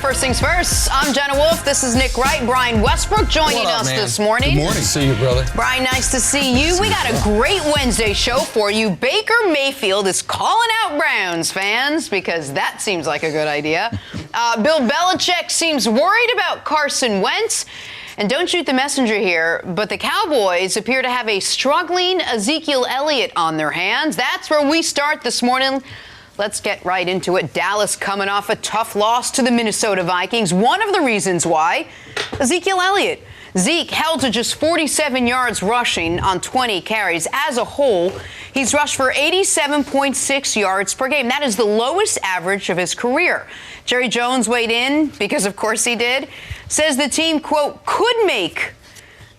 First things first, I'm Jenna Wolfe. This is Nick Wright. Brian Westbrook joining us this morning. Good morning. See you, brother. Brian, nice to see you. We got a great Wednesday show for you. Baker Mayfield is calling out Browns fans because that seems like a good idea. Bill Belichick seems worried about Carson Wentz. And don't shoot the messenger here, but the Cowboys appear to have a struggling Ezekiel Elliott on their hands. That's where we start this morning. Let's get right into it. Dallas coming off a tough loss to the Minnesota Vikings. One of the reasons why, Ezekiel Elliott. Zeke held to just 47 yards rushing on 20 carries. As a whole, he's rushed for 87.6 yards per game. That is the lowest average of his career. Jerry Jones weighed in, because of course he did, says the team, quote, could make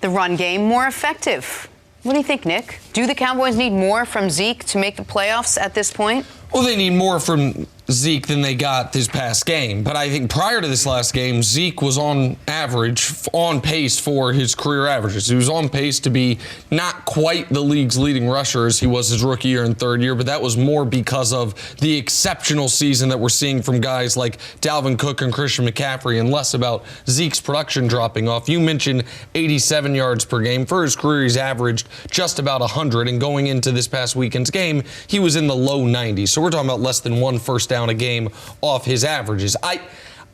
the run game more effective. What do you think, Nick? Do the Cowboys need more from Zeke to make the playoffs at this point? Well, they need more from Zeke than they got this past game. But I think prior to this last game, Zeke was on average, on pace for his career averages. He was on pace to be not quite the league's leading rusher as he was his rookie year and third year, but that was more because of the exceptional season that we're seeing from guys like Dalvin Cook and Christian McCaffrey, and less about Zeke's production dropping off. You mentioned 87 yards per game. For his career, he's averaged just about 100, and going into this past weekend's game, he was in the low 90s. So we're talking about less than one first down a game off his averages. I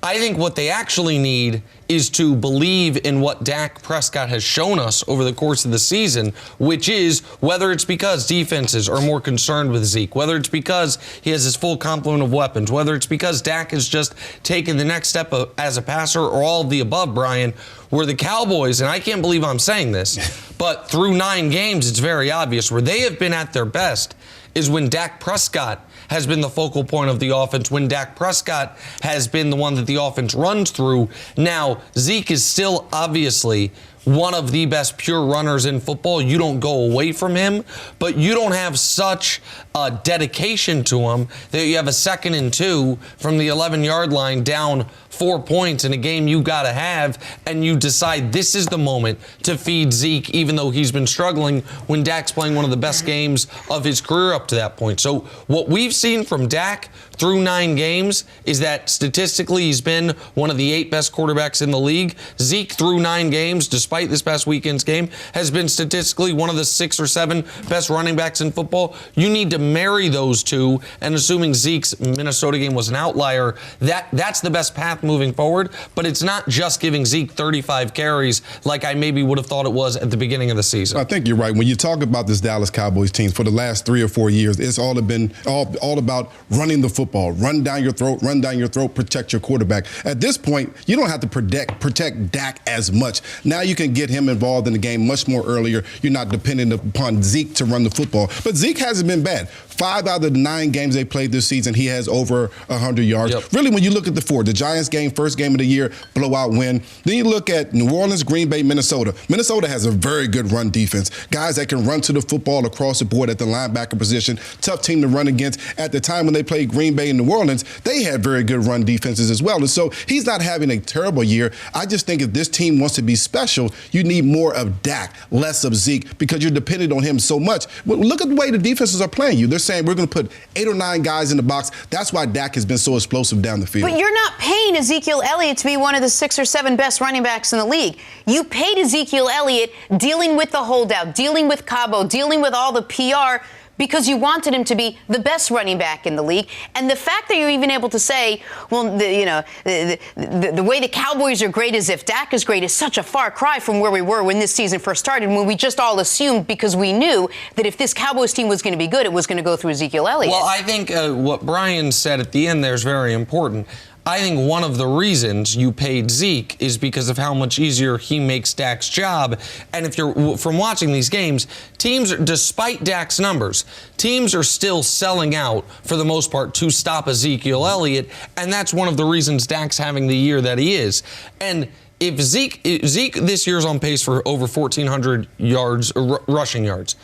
think what they actually need is to believe in what Dak Prescott has shown us over the course of the season, which is whether it's because defenses are more concerned with Zeke, whether it's because he has his full complement of weapons, whether it's because Dak has just taken the next step as a passer, or all of the above, Brian, where the Cowboys, and I can't believe I'm saying this, but through 9 games, it's very obvious, where they have been at their best is when Dak Prescott has been the focal point of the offense, when Dak Prescott has been the one that the offense runs through. Now, Zeke is still obviously one of the best pure runners in football. You don't go away from him, but you don't have such a dedication to him that you have a 2nd and 2 from the 11-yard line down 4 points in a game you got to have, and you decide this is the moment to feed Zeke, even though he's been struggling when Dak's playing one of the best games of his career up to that point. So what we've seen from Dak through 9 games is that statistically he's been one of the 8 best quarterbacks in the league. Zeke through 9 games, despite this past weekend's game, has been statistically one of the 6 or 7 best running backs in football. You need to marry those two, and assuming Zeke's Minnesota game was an outlier, that's the best path moving forward. But it's not just giving Zeke 35 carries like I maybe would have thought it was at the beginning of the season. I think you're right. When you talk about this Dallas Cowboys team for the last 3 or 4 years, it's all about running the football, run down your throat, protect your quarterback. At this point, you don't have to protect Dak as much. Now you can get him involved in the game much more earlier. You're not dependent upon Zeke to run the football. But Zeke hasn't been bad. 5 out of the 9 games they played this season, he has over 100 yards. Yep. Really, when you look at the Giants game, first game of the year, blowout win. Then you look at New Orleans, Green Bay, Minnesota. Minnesota has a very good run defense. Guys that can run to the football across the board at the linebacker position. Tough team to run against. At the time when they played Green Bay and New Orleans, they had very good run defenses as well. And so he's not having a terrible year. I just think if this team wants to be special, you need more of Dak, less of Zeke, because you're dependent on him so much. Look at the way the defenses are playing you. They're saying we're going to put 8 or 9 guys in the box. That's why Dak has been so explosive down the field. But you're not paying Ezekiel Elliott to be one of the 6 or 7 best running backs in the league. You paid Ezekiel Elliott dealing with the holdout, dealing with Cabo, dealing with all the PR, because you wanted him to be the best running back in the league. And the fact that you're even able to say, well, the way the Cowboys are great as if Dak is great is such a far cry from where we were when this season first started, when we just all assumed, because we knew that if this Cowboys team was going to be good, it was going to go through Ezekiel Elliott. Well, I think what Brian said at the end there is very important. I think one of the reasons you paid Zeke is because of how much easier he makes Dak's job. And if you're from watching these games, teams, despite Dak's numbers, teams are still selling out for the most part to stop Ezekiel Elliott. And that's one of the reasons Dak's having the year that he is. And if Zeke this year's on pace for over 1,400 yards, rushing yards,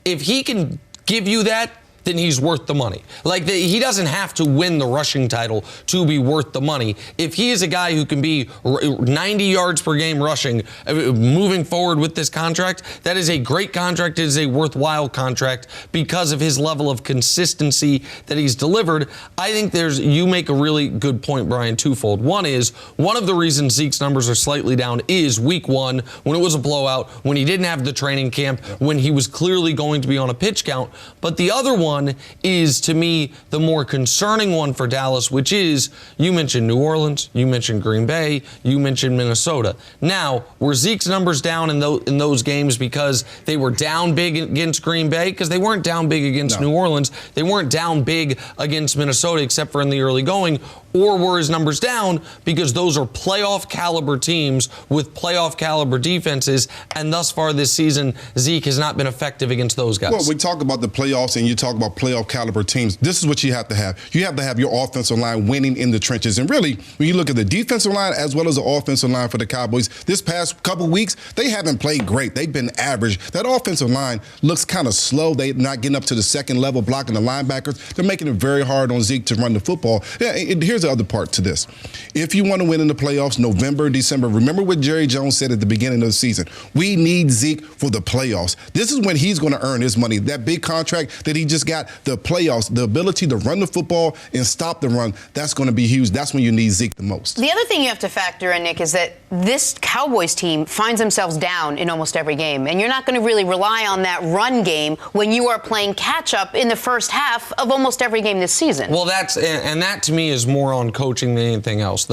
if he can give you that, then he's worth the money. He doesn't have to win the rushing title to be worth the money. If he is a guy who can be 90 yards per game rushing, moving forward with this contract, that is a great contract. It is a worthwhile contract because of his level of consistency that he's delivered. I think you make a really good point, Brian, twofold. One is, one of the reasons Zeke's numbers are slightly down is week 1, when it was a blowout, when he didn't have the training camp, when he was clearly going to be on a pitch count. But the other one is, to me, the more concerning one for Dallas, which is, you mentioned New Orleans, you mentioned Green Bay, you mentioned Minnesota. Now, were Zeke's numbers down in those games because they were down big against Green Bay? Because they weren't down big against New Orleans. They weren't down big against Minnesota, except for in the early going. Or were his numbers down because those are playoff caliber teams with playoff caliber defenses, and thus far this season, Zeke has not been effective against those guys? Well, we talk about the playoffs and you talk about playoff caliber teams. This is what you have to have. You have to have your offensive line winning in the trenches. And really, when you look at the defensive line as well as the offensive line for the Cowboys, this past couple weeks, they haven't played great. They've been average. That offensive line looks kind of slow. They're not getting up to the second level, blocking the linebackers. They're making it very hard on Zeke to run the football. Yeah, here's the other part to this. If you want to win in the playoffs, November, December, remember what Jerry Jones said at the beginning of the season. We need Zeke for the playoffs. This is when he's going to earn his money. That big contract that he just got, the playoffs, the ability to run the football and stop the run, that's going to be huge. That's when you need Zeke the most. The other thing you have to factor in, Nick, is that this Cowboys team finds themselves down in almost every game. And you're not going to really rely on that run game when you are playing catch-up in the first half of almost every game this season. Well, that to me is more on coaching than anything else.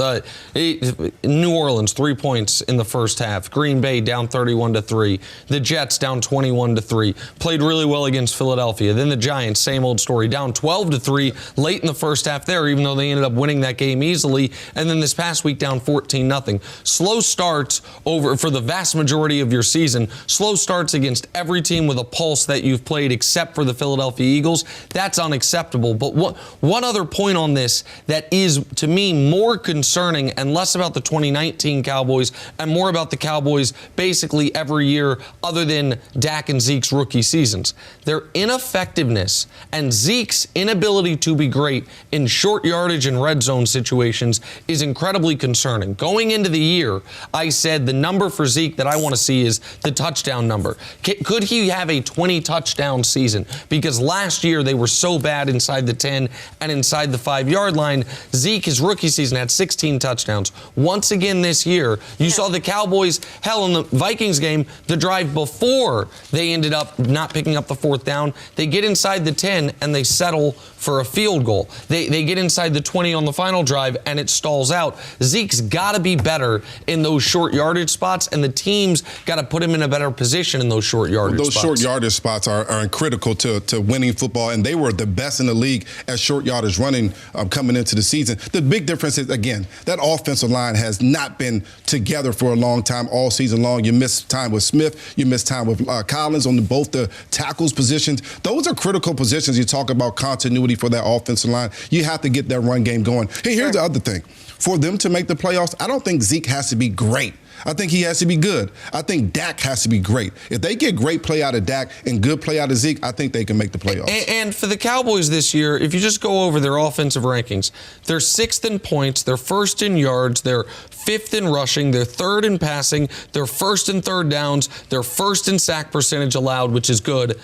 New Orleans, 3 points in the first half. Green Bay down 31-3. The Jets down 21-3. Played really well against Philadelphia. Then the Giants, same old story, down 12-3 late in the first half there, even though they ended up winning that game easily. And then this past week down 14-0. Slow starts for the vast majority of your season. Slow starts against every team with a pulse that you've played except for the Philadelphia Eagles. That's unacceptable. But one other point on this that is, to me, more concerning and less about the 2019 Cowboys and more about the Cowboys basically every year other than Dak and Zeke's rookie seasons. Their ineffectiveness and Zeke's inability to be great in short yardage and red zone situations is incredibly concerning. Going into the year, I said the number for Zeke that I want to see is the touchdown number. Could he have a 20 touchdown season? Because last year they were so bad inside the 10 and inside the 5-yard line. Zeke, his rookie season, had 16 touchdowns. Once again this year, you saw the Cowboys, hell, in the Vikings game, the drive before they ended up not picking up the 4th down, they get inside the 10 and they settle for a field goal. They get inside the 20 on the final drive and it stalls out. Zeke's got to be better in those short yardage spots, and the team's got to put him in a better position in those short yardage spots. Those short yardage spots are critical to winning football, and they were the best in the league at short yardage running coming into the season. The big difference is, again, that offensive line has not been together for a long time, all season long. You miss time with Smith. You miss time with Collins on both the tackles positions. Those are critical positions. You talk about continuity for that offensive line. You have to get that run game going. Hey, here's the other thing. For them to make the playoffs, I don't think Zeke has to be great. I think he has to be good. I think Dak has to be great. If they get great play out of Dak and good play out of Zeke, I think they can make the playoffs. And for the Cowboys this year, if you just go over their offensive rankings, they're 6th in points, they're 1st in yards, they're 5th in rushing, they're 3rd in passing, they're 1st in third downs, they're 1st in sack percentage allowed, which is good.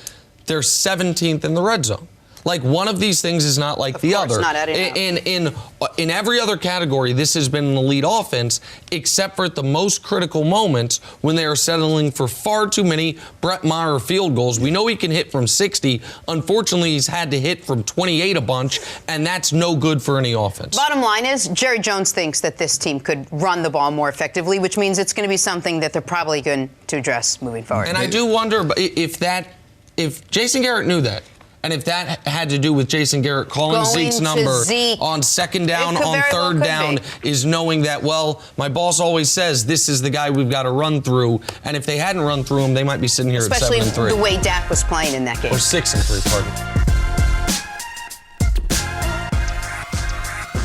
They're 17th in the red zone. Like, one of these things is not like the other. Not adding up. In every other category, this has been an elite offense, except for at the most critical moments when they are settling for far too many Brett Maher field goals. We know he can hit from 60. Unfortunately, he's had to hit from 28 a bunch, and that's no good for any offense. Bottom line is, Jerry Jones thinks that this team could run the ball more effectively, which means it's going to be something that they're probably going to address moving forward. And I do wonder if Jason Garrett knew that, and if that had to do with Jason Garrett calling Zeke's number on 2nd down, on 3rd down, is knowing that, well, my boss always says this is the guy we've got to run through. And if they hadn't run through him, they might be sitting here at 7-3. Especially the way Dak was playing in that game. Or 6-3, pardon.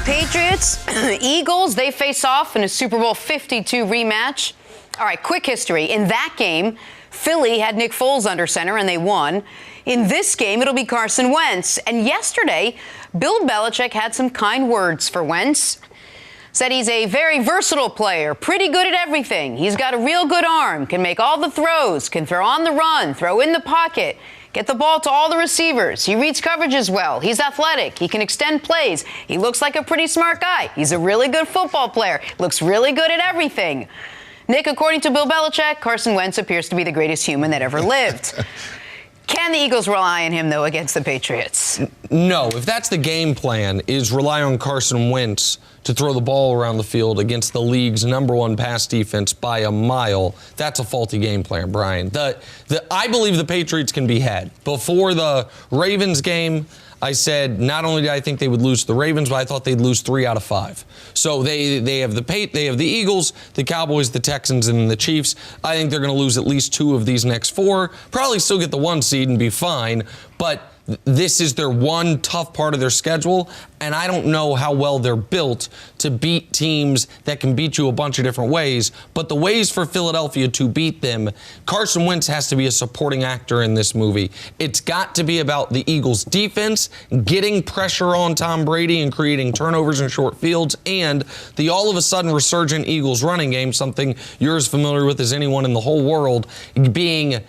Patriots, Eagles, they face off in a Super Bowl 52 rematch. All right, quick history. In that game, Philly had Nick Foles under center, and they won. In this game, it'll be Carson Wentz. And yesterday, Bill Belichick had some kind words for Wentz. Said he's a very versatile player, pretty good at everything. He's got a real good arm, can make all the throws, can throw on the run, throw in the pocket, get the ball to all the receivers. He reads coverages well. He's athletic. He can extend plays. He looks like a pretty smart guy. He's a really good football player. Looks really good at everything. Nick, according to Bill Belichick, Carson Wentz appears to be the greatest human that ever lived. Can the Eagles rely on him, though, against the Patriots? No. If that's the game plan, is rely on Carson Wentz to throw the ball around the field against the league's #1 pass defense by a mile, that's a faulty game plan, Brian. I believe the Patriots can be had. Before the Ravens game, I said not only did I think they would lose to the Ravens, but I thought they'd lose 3 out of 5. So they have the Eagles, the Cowboys, the Texans, and the Chiefs. I think they're going to lose at least 2 of these next 4. Probably still get the 1 seed and be fine, but this is their one tough part of their schedule, and I don't know how well they're built to beat teams that can beat you a bunch of different ways. But the ways for Philadelphia to beat them, Carson Wentz has to be a supporting actor in this movie. It's got to be about the Eagles' defense, getting pressure on Tom Brady and creating turnovers in short fields, and the all-of-a-sudden resurgent Eagles running game, something you're as familiar with as anyone in the whole world, being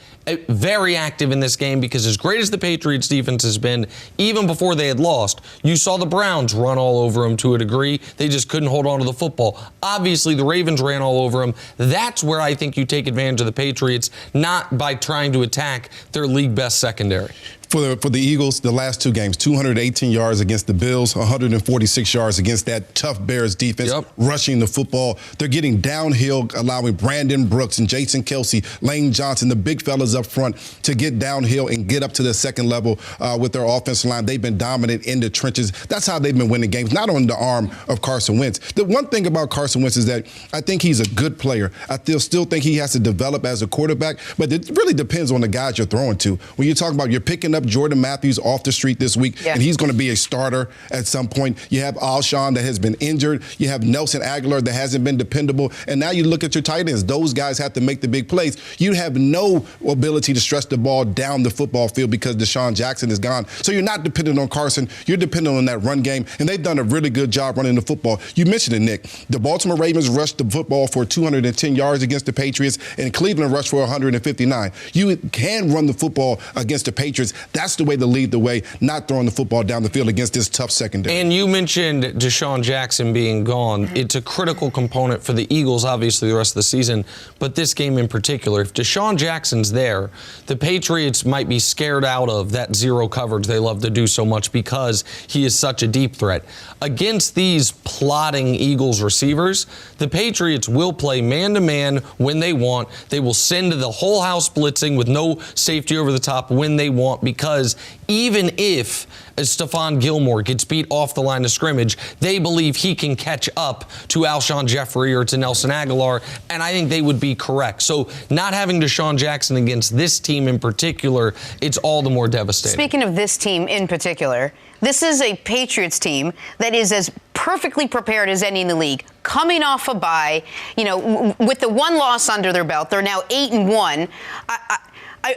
very active in this game, because as great as the Patriots defense has been, even before they had lost, you saw the Browns run all over them to a degree. They just couldn't hold on to the football. Obviously, the Ravens ran all over them. That's where I think you take advantage of the Patriots, not by trying to attack their league best secondary. For the Eagles, the last 2 games, 218 yards against the Bills, 146 yards against that tough Bears defense, rushing the football. They're getting downhill, allowing Brandon Brooks and Jason Kelsey, Lane Johnson, the big fellas up front, to get downhill and get up to the second level with their offensive line. They've been dominant in the trenches. That's how they've been winning games, not on the arm of Carson Wentz. The one thing about Carson Wentz is that I think he's a good player. I still think he has to develop as a quarterback, but it really depends on the guys you're throwing to. When you're talking about you're picking up Jordan Matthews off the street this week, and he's going to be a starter at some point. You have Alshon that has been injured. You have Nelson Aguilar that hasn't been dependable. And now you look at your tight ends. Those guys have to make the big plays. You have no ability to stretch the ball down the football field because Deshaun Jackson is gone. So you're not dependent on Carson. You're dependent on that run game. And they've done a really good job running the football. You mentioned it, Nick. The Baltimore Ravens rushed the football for 210 yards against the Patriots, and Cleveland rushed for 159. You can run the football against the Patriots. That's the way to lead the way, not throwing the football down the field against this tough secondary. And you mentioned Deshaun Jackson being gone. It's a critical component for the Eagles, obviously, the rest of the season, but this game in particular. If Deshaun Jackson's there, the Patriots might be scared out of that zero coverage they love to do so much because he is such a deep threat. Against these plotting Eagles receivers, the Patriots will play man-to-man when they want. They will send the whole house blitzing with no safety over the top when they want, because even if Stephon Gilmore gets beat off the line of scrimmage, they believe he can catch up to Alshon Jeffrey or to Nelson Aguilar, and I think they would be correct. So not having Deshaun Jackson against this team in particular, it's all the more devastating. Speaking of this team in particular, this is a Patriots team that is as perfectly prepared as any in the league, coming off a bye. You know, with the 1 loss under their belt, they're now 8-1.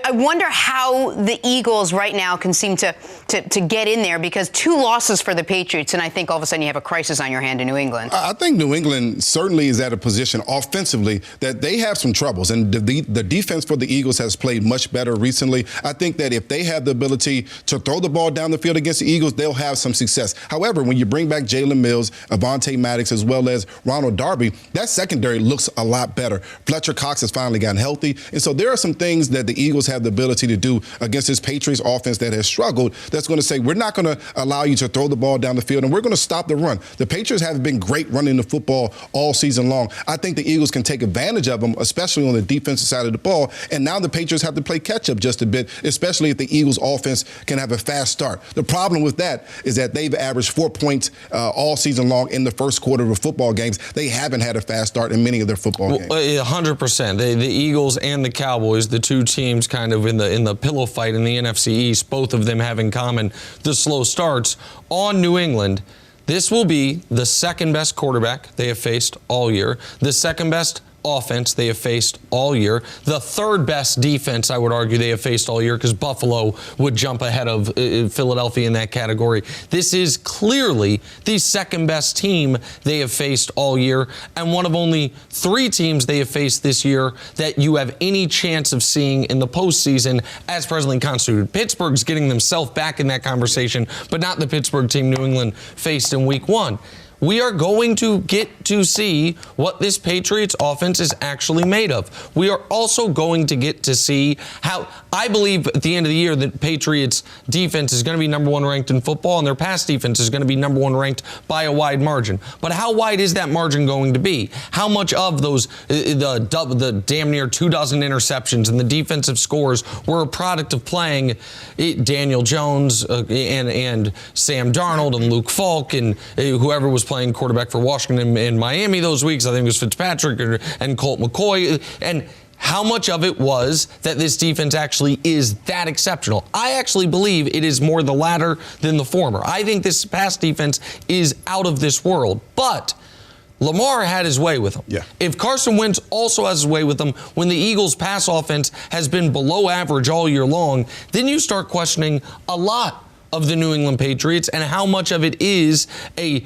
I wonder how the Eagles right now can seem to get in there, because 2 losses for the Patriots, and I think all of a sudden you have a crisis on your hand in New England. I think New England certainly is at a position offensively that they have some troubles, and the defense for the Eagles has played much better recently. I think that if they have the ability to throw the ball down the field against the Eagles, they'll have some success. However, when you bring back Jalen Mills, Avonte Maddox, as well as Ronald Darby, that secondary looks a lot better. Fletcher Cox has finally gotten healthy, and so there are some things that the Eagles have the ability to do against this Patriots offense that has struggled, that's going to say, we're not going to allow you to throw the ball down the field, and we're going to stop the run. The Patriots have been great running the football all season long. I think the Eagles can take advantage of them, especially on the defensive side of the ball, and now the Patriots have to play catch-up just a bit, especially if the Eagles offense can have a fast start. The problem with that is that they've averaged 4 points all season long in the first quarter of football games. They haven't had a fast start in many of their football games. 100%. The Eagles and the Cowboys, the two teams kind of in the pillow fight in the NFC East, both of them have in common the slow starts. On New England, this will be the second best quarterback they have faced all year, the second best offense they have faced all year. The third best defense, I would argue, they have faced all year, because Buffalo would jump ahead of Philadelphia in that category. This is clearly the second best team they have faced all year, and one of only 3 teams they have faced this year that you have any chance of seeing in the postseason as presently constituted. Pittsburgh's getting themselves back in that conversation, but not the Pittsburgh team New England faced in week 1. We are going to get to see what this Patriots offense is actually made of. We are also going to get to see how, I believe at the end of the year, that Patriots defense is going to be number 1 ranked in football, and their pass defense is going to be number 1 ranked by a wide margin. But how wide is that margin going to be? How much of those, the damn near 24 interceptions and the defensive scores were a product of playing Daniel Jones and Sam Darnold and Luke Falk and whoever was playing quarterback for Washington and Miami those weeks? I think it was Fitzpatrick and Colt McCoy. And how much of it was that this defense actually is that exceptional? I actually believe it is more the latter than the former. I think this pass defense is out of this world. But Lamar had his way with him. Yeah. If Carson Wentz also has his way with him, when the Eagles' pass offense has been below average all year long, then you start questioning a lot of the New England Patriots and how much of it is a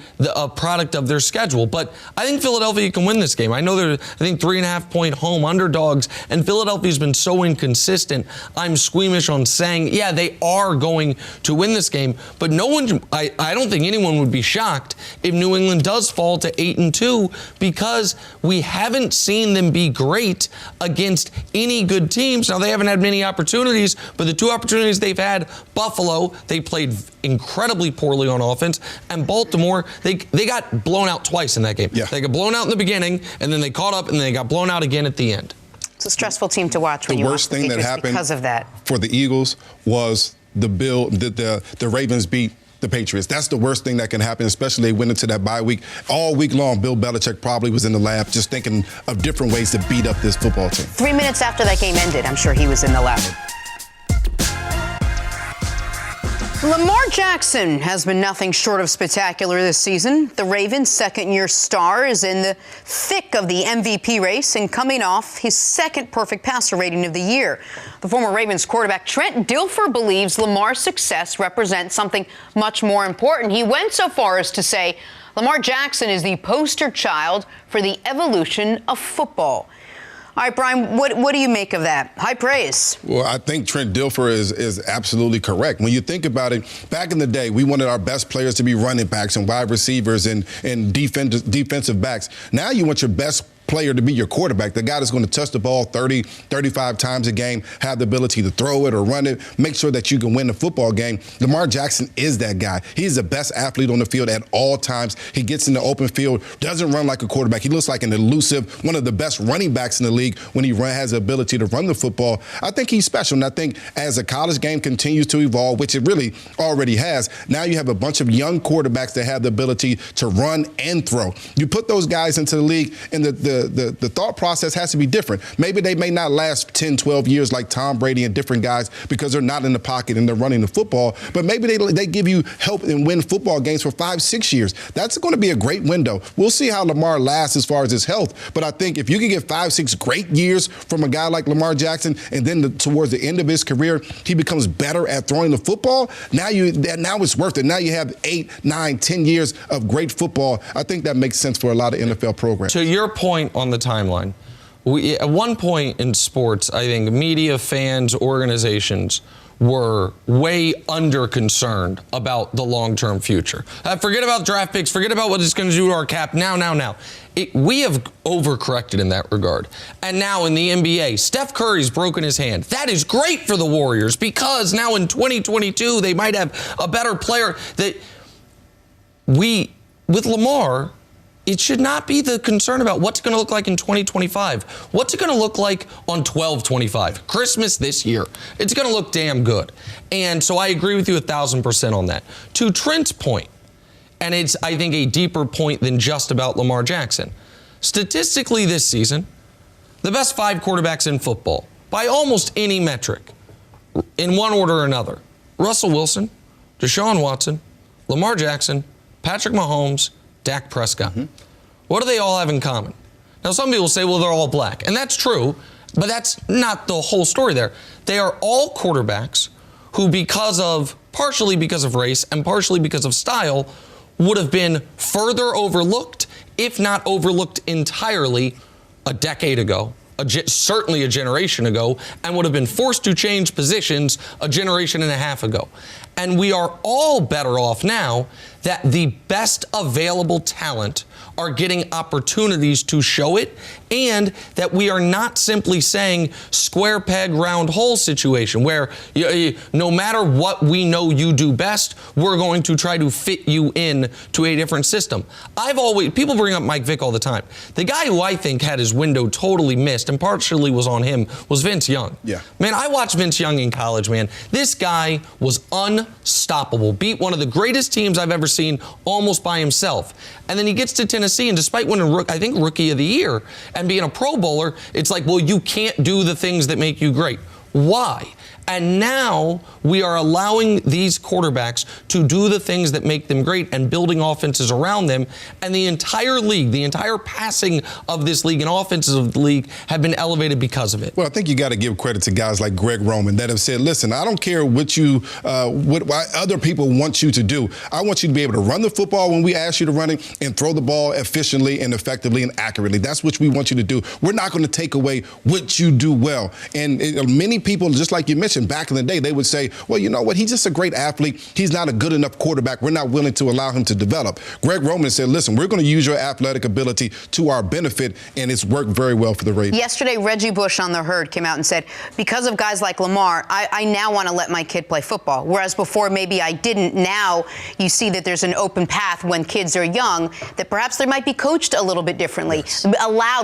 product of their schedule. But I think Philadelphia can win this game. I know they're, I think, 3.5-point home underdogs, and Philadelphia's been so inconsistent. I'm squeamish on saying, yeah, they are going to win this game. But no one, I don't think anyone would be shocked if New England does fall to 8-2, because we haven't seen them be great against any good teams. Now, they haven't had many opportunities, but the 2 opportunities they've had, Buffalo, they played incredibly poorly on offense, and Baltimore, they got blown out twice in that game. Yeah. They got blown out in the beginning, and then they caught up, and then they got blown out again at the end. It's a stressful team to watch when the you worst watch thing the that Patriots happened because of that. For the Eagles was the Ravens beat the Patriots. That's the worst thing that can happen, especially they went into that bye week. All week long, Bill Belichick probably was in the lab just thinking of different ways to beat up this football team. 3 minutes after that game ended, I'm sure he was in the lab. Lamar Jackson has been nothing short of spectacular this season. The Ravens' second-year star is in the thick of the MVP race and coming off his second perfect passer rating of the year. The former Ravens quarterback Trent Dilfer believes Lamar's success represents something much more important. He went so far as to say Lamar Jackson is the poster child for the evolution of football. All right, Brian, what do you make of that? High praise. Well, I think Trent Dilfer is absolutely correct. When you think about it, back in the day, we wanted our best players to be running backs and wide receivers and defensive backs. Now you want your best player to be your quarterback, the guy that's going to touch the ball 30, 35 times a game, have the ability to throw it or run it, make sure that you can win the football game. Lamar Jackson is that guy. He's the best athlete on the field at all times. He gets in the open field, doesn't run like a quarterback. He looks like an elusive, one of the best running backs in the league when he has the ability to run the football. I think he's special, and I think as the college game continues to evolve, which it really already has, now you have a bunch of young quarterbacks that have the ability to run and throw. You put those guys into the league, and the thought process has to be different. Maybe they may not last 10, 12 years like Tom Brady and different guys because they're not in the pocket and they're running the football, but maybe they give you help and win football games for 5, 6 years. That's going to be a great window. We'll see how Lamar lasts as far as his health, but I think if you can get 5, 6 great years from a guy like Lamar Jackson, and then towards the end of his career, he becomes better at throwing the football, now it's worth it. Now you have 8, 9, 10 years of great football. I think that makes sense for a lot of NFL programs. To your point on the timeline, at one point in sports, I think media, fans, organizations were way under concerned about the long-term future. Forget about draft picks, forget about what it's going to do to our cap now. We have overcorrected in that regard. And now in the NBA, Steph Curry's broken his hand. That is great for the Warriors, because now in 2022, they might have a better player. With Lamar, it should not be the concern about what's going to look like in 2025. What's it going to look like on 12/25, Christmas this year? It's going to look damn good. And so I agree with you 1,000% on that. To Trent's point, and it's, I think, a deeper point than just about Lamar Jackson. Statistically this season, the best 5 quarterbacks in football, by almost any metric, in one order or another: Russell Wilson, Deshaun Watson, Lamar Jackson, Patrick Mahomes, Dak Prescott. Mm-hmm. What do they all have in common? Now, some people say, well, they're all black. And that's true, but that's not the whole story there. They are all quarterbacks who, partially because of race and partially because of style, would have been further overlooked, if not overlooked entirely, a decade ago, certainly a generation ago, and would have been forced to change positions a generation and a half ago. And we are all better off now that the best available talent are getting opportunities to show it, and that we are not simply saying square peg, round hole situation where no matter what we know you do best, we're going to try to fit you in to a different system. People bring up Mike Vick all the time. The guy who I think had his window totally missed, and partially was on him, was Vince Young. Yeah. Man, I watched Vince Young in college, man. This guy was unstoppable. Beat one of the greatest teams I've ever seen almost by himself. And then he gets to Tennessee, and despite winning, I think, Rookie of the Year and being a Pro Bowler, it's like, well, you can't do the things that make you great. Why? And now we are allowing these quarterbacks to do the things that make them great and building offenses around them. And the entire league, the entire passing of this league and offenses of the league have been elevated because of it. Well, I think you got to give credit to guys like Greg Roman that have said, listen, I don't care what other people want you to do. I want you to be able to run the football when we ask you to run it and throw the ball efficiently and effectively and accurately. That's what we want you to do. We're not going to take away what you do well. And many people, just like you mentioned, back in the day, they would say, well, you know what? He's just a great athlete. He's not a good enough quarterback. We're not willing to allow him to develop. Greg Roman said, listen, we're going to use your athletic ability to our benefit, and it's worked very well for the Ravens. Yesterday, Reggie Bush on The Herd came out and said, because of guys like Lamar, I now want to let my kid play football. Whereas before, maybe I didn't. Now you see that there's an open path when kids are young, that perhaps they might be coached a little bit differently. Yes.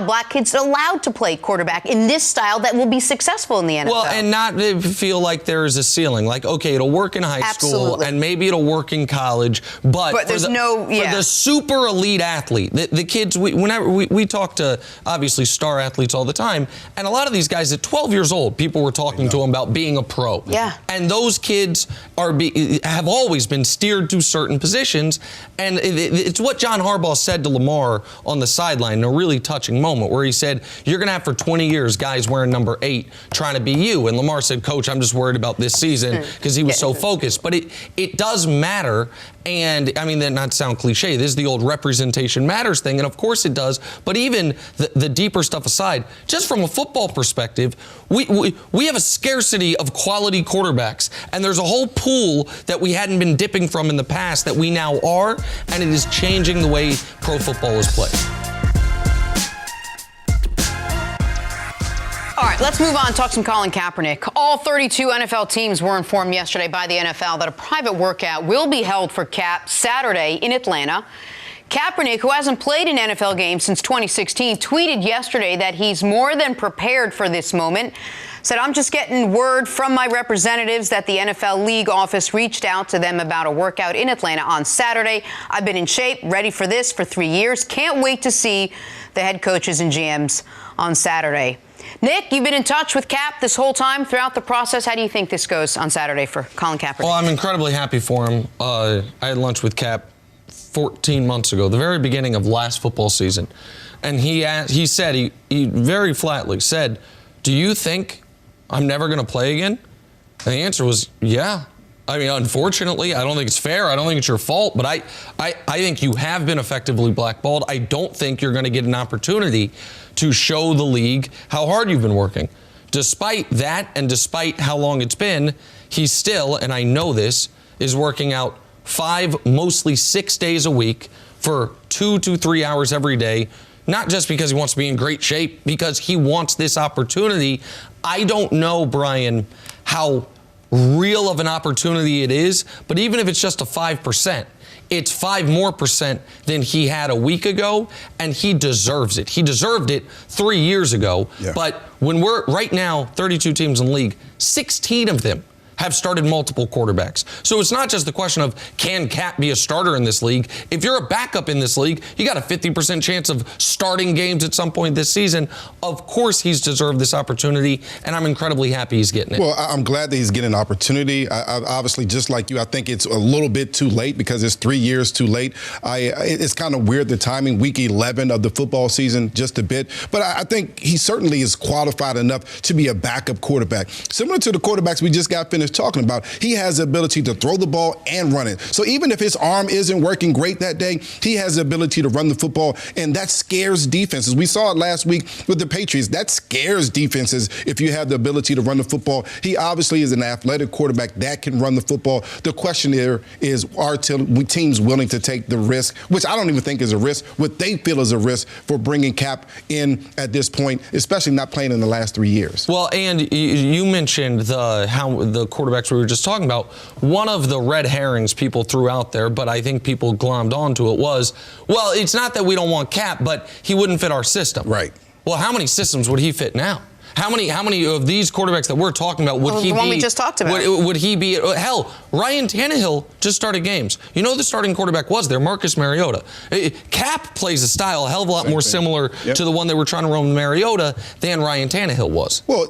Black kids allowed to play quarterback in this style that will be successful in the NFL. Well, and not feel like there is a ceiling. Like, okay, it'll work in high school and maybe it'll work in college, but for the super elite athlete, the kids, whenever we talk to obviously star athletes all the time, and a lot of these guys at 12 years old, people were talking to them about being a pro. Yeah. And those kids have always been steered to certain positions, and it's what John Harbaugh said to Lamar on the sideline in a really touching moment where he said, you're going to have for 20 years guys wearing number 8 trying to be you. And Lamar said, Coach, I'm just worried about this season, because he was so focused. But it does matter. And I mean, that not to sound cliche, this is the old representation matters thing. And of course it does. But even the deeper stuff aside, just from a football perspective, we have a scarcity of quality quarterbacks. And there's a whole pool that we hadn't been dipping from in the past that we now are. And it is changing the way pro football is played. All right, let's move on, talk some Colin Kaepernick. All 32 NFL teams were informed yesterday by the NFL that a private workout will be held for Cap Saturday in Atlanta. Kaepernick, who hasn't played an NFL game since 2016, tweeted yesterday that he's more than prepared for this moment. Said, I'm just getting word from my representatives that the NFL league office reached out to them about a workout in Atlanta on Saturday. I've been in shape, ready for this for 3 years. Can't wait to see the head coaches and GMs on Saturday. Nick, you've been in touch with Cap this whole time throughout the process. How do you think this goes on Saturday for Colin Kaepernick? Well, I'm incredibly happy for him. I had lunch with Cap 14 months ago, the very beginning of last football season. And he very flatly said, do you think I'm never going to play again? And the answer was, yeah. I mean, unfortunately, I don't think it's fair. I don't think it's your fault. But I think you have been effectively blackballed. I don't think you're going to get an opportunity to show the league how hard you've been working. Despite that, and despite how long it's been, he still, and I know this, is working out 5, mostly 6 days a week for 2 to 3 hours every day. Not just because he wants to be in great shape, because he wants this opportunity. I don't know, Brian, how real of an opportunity it is, but even if it's just a 5%, it's 5% more than he had a week ago, and he deserves it. He deserved it 3 years ago, but when we're right now 32 teams in the league, 16 of them have started multiple quarterbacks. So it's not just the question of can Cap be a starter in this league. If you're a backup in this league, you got a 50% chance of starting games at some point this season. Of course he's deserved this opportunity, and I'm incredibly happy he's getting it. Well, I'm glad that he's getting an opportunity. I obviously, just like you, I think it's a little bit too late because it's 3 years too late. It's kind of weird, the timing, week 11 of the football season, just a bit. But I think he certainly is qualified enough to be a backup quarterback. Similar to the quarterbacks we just got finished talking about, he has the ability to throw the ball and run it. So even if his arm isn't working great that day, he has the ability to run the football, and that scares defenses. We saw it last week with the Patriots. That scares defenses if you have the ability to run the football. He obviously is an athletic quarterback that can run the football. The question there is, are teams willing to take the risk, which I don't even think is a risk, what they feel is a risk for bringing Cap in at this point, especially not playing in the last 3 years. Well, and you mentioned how the quarterbacks we were just talking about. One of the red herrings people threw out there, but I think people glommed onto it was, well, it's not that we don't want Cap, but he wouldn't fit our system. Right. Well, how many systems would he fit now? How many of these quarterbacks that we're talking about would he be? The one we just talked about. Would he be? Hell, Ryan Tannehill just started games. You know the starting quarterback was there, Marcus Mariota. Cap plays a style a hell of a lot more similar to the one they were trying to run with Mariota than Ryan Tannehill was. Well,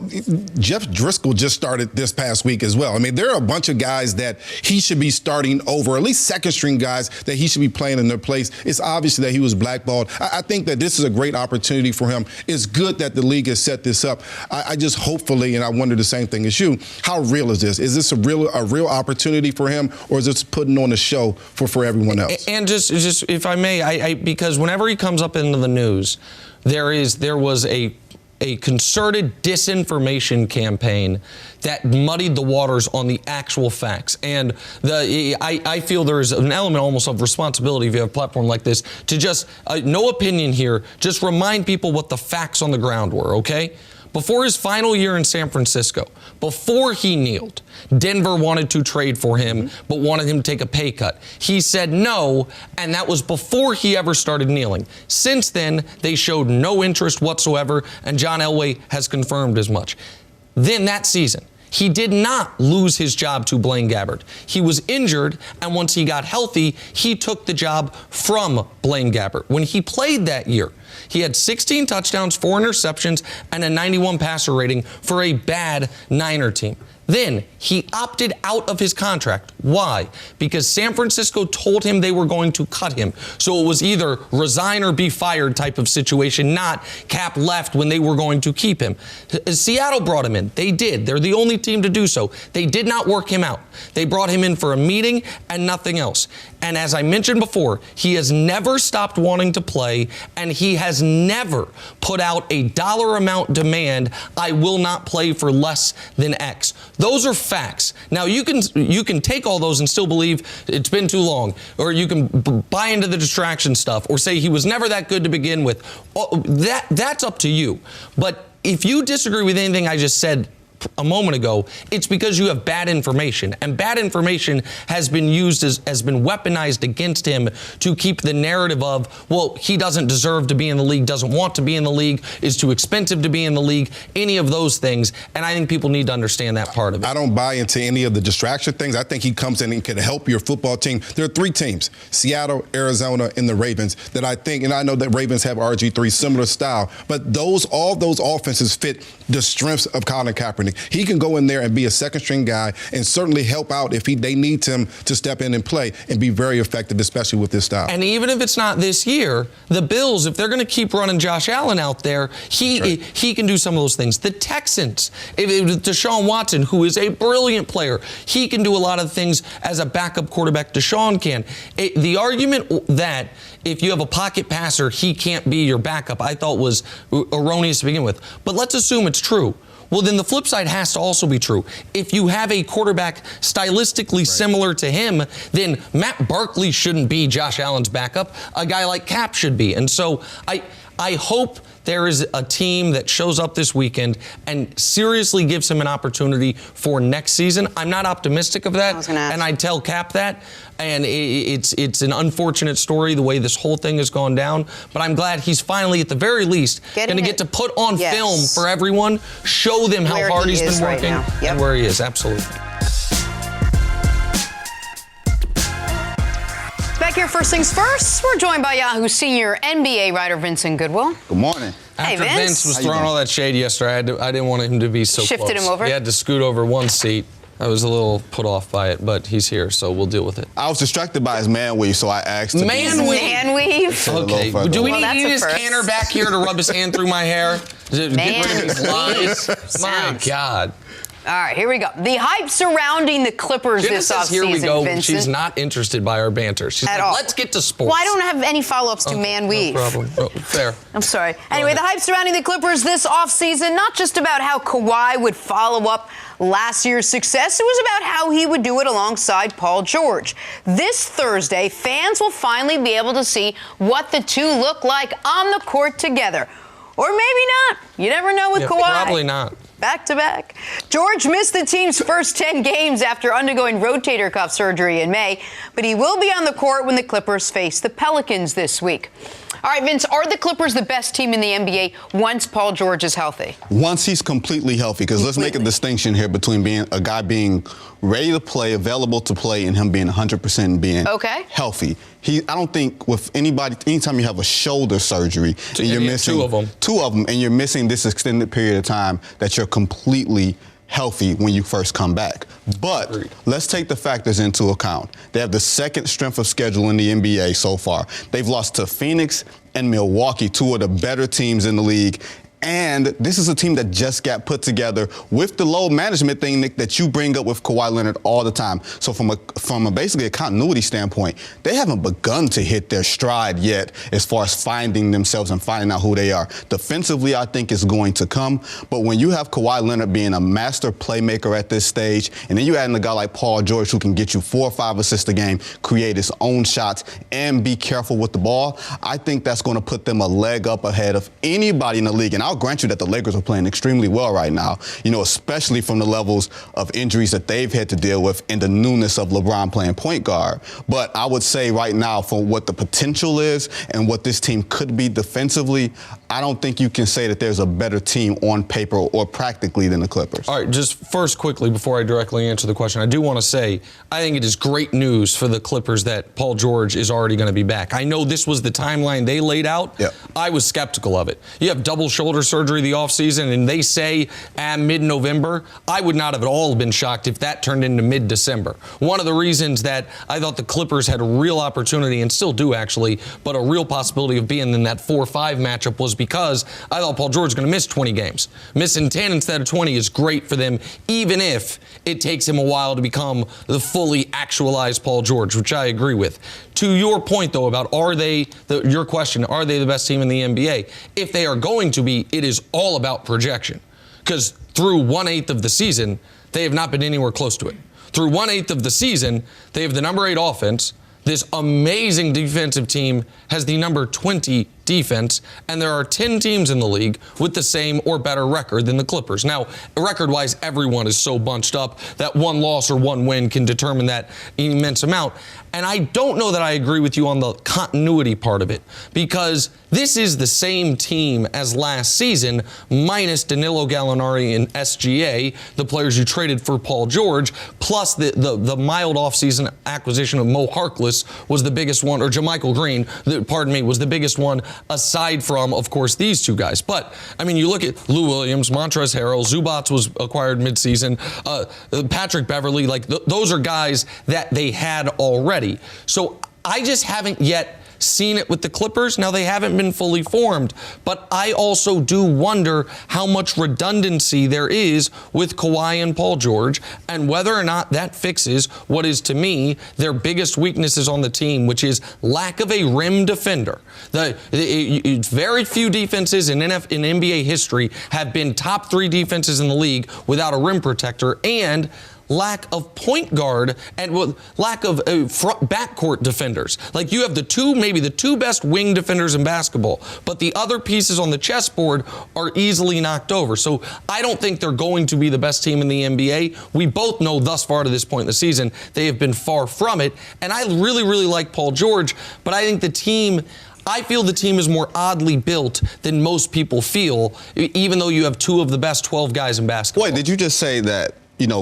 Jeff Driscoll just started this past week as well. I mean, there are a bunch of guys that he should be starting over, at least second-string guys that he should be playing in their place. It's obvious that he was blackballed. I think that this is a great opportunity for him. It's good that the league has set this up. I just hopefully, and I wonder the same thing as you, how real is this? Is this a real opportunity for him, or is this putting on a show for everyone else? And just if I may, because whenever he comes up into the news, there was a concerted disinformation campaign that muddied the waters on the actual facts. And I feel there is an element almost of responsibility if you have a platform like this to just, no opinion here, just remind people what the facts on the ground were, okay? Before his final year in San Francisco, before he kneeled, Denver wanted to trade for him, but wanted him to take a pay cut. He said no, and that was before he ever started kneeling. Since then, they showed no interest whatsoever, and John Elway has confirmed as much. Then that season, he did not lose his job to Blaine Gabbert. He was injured, and once he got healthy, he took the job from Blaine Gabbert. When he played that year, he had 16 touchdowns, 4 interceptions, and a 91 passer rating for a bad Niner team. Then he opted out of his contract. Why? Because San Francisco told him they were going to cut him. So it was either resign or be fired type of situation, not Cap left when they were going to keep him. Seattle brought him in. They did. They're the only team to do so. They did not work him out. They brought him in for a meeting and nothing else. And as I mentioned before, he has never stopped wanting to play, and he has never put out a dollar amount demand, I will not play for less than X. Those are facts. Now, you can take all those and still believe it's been too long, or you can buy into the distraction stuff, or say he was never that good to begin with. That's up to you. But if you disagree with anything I just said a moment ago, it's because you have bad information, and bad information has been used has been weaponized against him to keep the narrative of, well, he doesn't deserve to be in the league, doesn't want to be in the league, is too expensive to be in the league, any of those things. And I think people need to understand that part of it. I don't buy into any of the distraction things. I think he comes in and can help your football team. There are 3 teams, Seattle, Arizona, and the Ravens, that I think, and I know that Ravens have RG3, similar style, but all those offenses fit the strengths of Colin Kaepernick. He can go in there and be a second-string guy and certainly help out if they need him to step in and play and be very effective, especially with this style. And even if it's not this year, the Bills, if they're going to keep running Josh Allen out there, he can do some of those things. The Texans, if Deshaun Watson, who is a brilliant player, he can do a lot of things as a backup quarterback. Deshaun can. The argument that if you have a pocket passer, he can't be your backup, I thought was erroneous to begin with. But let's assume it's true. Well, then the flip side has to also be true. If you have a quarterback stylistically similar to him, then Matt Barkley shouldn't be Josh Allen's backup. A guy like Cap should be. And so I hope there is a team that shows up this weekend and seriously gives him an opportunity for next season. I'm not optimistic of that, and I tell Cap that. And it's an unfortunate story the way this whole thing has gone down. But I'm glad he's finally, at the very least, going to get to put on film for everyone, show them how hard he's been working and where he is. Absolutely. here. First things first, we're joined by Yahoo senior NBA writer Vincent Goodwill. Good morning. Hey, After Vince was How you throwing doing? all that shade yesterday, I didn't want him to be so Shifted close. him over? He had to scoot over one seat. I was a little put off by it, but he's here, so we'll deal with it. I was distracted by his man weave, so I asked him. Man weave? Man weave. Sit a little Okay, further do we away. Well, need that's a this first. canner back here to rub his hand through my hair? Get rid of these lies? My God. All right, here we go. The hype surrounding the Clippers Jenna this says, offseason, here we go. Vincent. She's not interested by our banter. She's At like, all. let's get to sports. Well, I don't have any follow-ups to man weave. No problem. Oh, fair. I'm sorry. Anyway, ahead. the hype surrounding the Clippers this offseason, not just about how Kawhi would follow up last year's success, it was about how he would do it alongside Paul George. This Thursday, fans will finally be able to see what the two look like on the court together. Or maybe not. You never know with Yeah, Kawhi. probably not. Back to back. George missed the team's first 10 games after undergoing rotator cuff surgery in May, but he will be on the court when the Clippers face the Pelicans this week. All right, Vince, are the Clippers the best team in the NBA once Paul George is healthy? Once he's completely healthy, because let's make a distinction here between being a guy being ready to play, available to play, and him being 100% and being healthy. I don't think with anybody, anytime you have a shoulder surgery and you're missing two of them, and you're missing this extended period of time, that you're completely healthy when you first come back. But let's take the factors into account. They have the second strength of schedule in the NBA so far. They've lost to Phoenix and Milwaukee, two of the better teams in the league. And this is a team that just got put together with the load management thing, Nick, that you bring up with Kawhi Leonard all the time. So from a basically a continuity standpoint, they haven't begun to hit their stride yet as far as finding themselves and finding out who they are. Defensively, I think it's going to come. But when you have Kawhi Leonard being a master playmaker at this stage, and then you add in a guy like Paul George who can get you 4 or 5 assists a game, create his own shots, and be careful with the ball, I think that's going to put them a leg up ahead of anybody in the league. And I'll grant you that the Lakers are playing extremely well right now, especially from the levels of injuries that they've had to deal with and the newness of LeBron playing point guard. But I would say right now, for what the potential is and what this team could be defensively, I don't think you can say that there's a better team on paper or practically than the Clippers. All right, just first quickly, before I directly answer the question, I do want to say I think it is great news for the Clippers that Paul George is already going to be back. I know this was the timeline they laid out. Yep. I was skeptical of it. You have double shoulder surgery the offseason, and they say mid-November. I would not have at all been shocked if that turned into mid-December. One of the reasons that I thought the Clippers had a real opportunity, and still do actually, but a real possibility of being in that 4-5 matchup was because I thought Paul George was going to miss 20 games. Missing 10 instead of 20 is great for them, even if it takes him a while to become the fully actualized Paul George, which I agree with. To your point, though, about your question, are they the best team in the NBA? If they are going to be, it is all about projection. Because through 1/8 of the season, they have not been anywhere close to it. Through 1/8 of the season, they have the number 8 offense. This amazing defensive team has the number 20 defense, and there are 10 teams in the league with the same or better record than the Clippers. Now, record-wise, everyone is so bunched up that one loss or one win can determine that immense amount. And I don't know that I agree with you on the continuity part of it, because this is the same team as last season, minus Danilo Gallinari and SGA, the players you traded for Paul George, plus the mild offseason acquisition of Mo Harkless was the biggest one, or JaMychal Green, was the biggest one, aside from, of course, these two guys. But, I mean, you look at Lou Williams, Montrezl Harrell, Zubats was acquired midseason, Patrick Beverley, those are guys that they had already. So I just haven't yet seen it with the Clippers. Now, they haven't been fully formed, but I also do wonder how much redundancy there is with Kawhi and Paul George, and whether or not that fixes what is, to me, their biggest weaknesses on the team, which is lack of a rim defender. Very few defenses in NBA history have been top 3 defenses in the league without a rim protector, and lack of point guard and lack of backcourt defenders. Like, you have maybe the two best wing defenders in basketball, but the other pieces on the chessboard are easily knocked over. So I don't think they're going to be the best team in the NBA. We both know thus far to this point in the season, they have been far from it. And I really, really like Paul George, but I think I feel the team is more oddly built than most people feel, even though you have 2 of the best 12 guys in basketball. Wait, did you just say that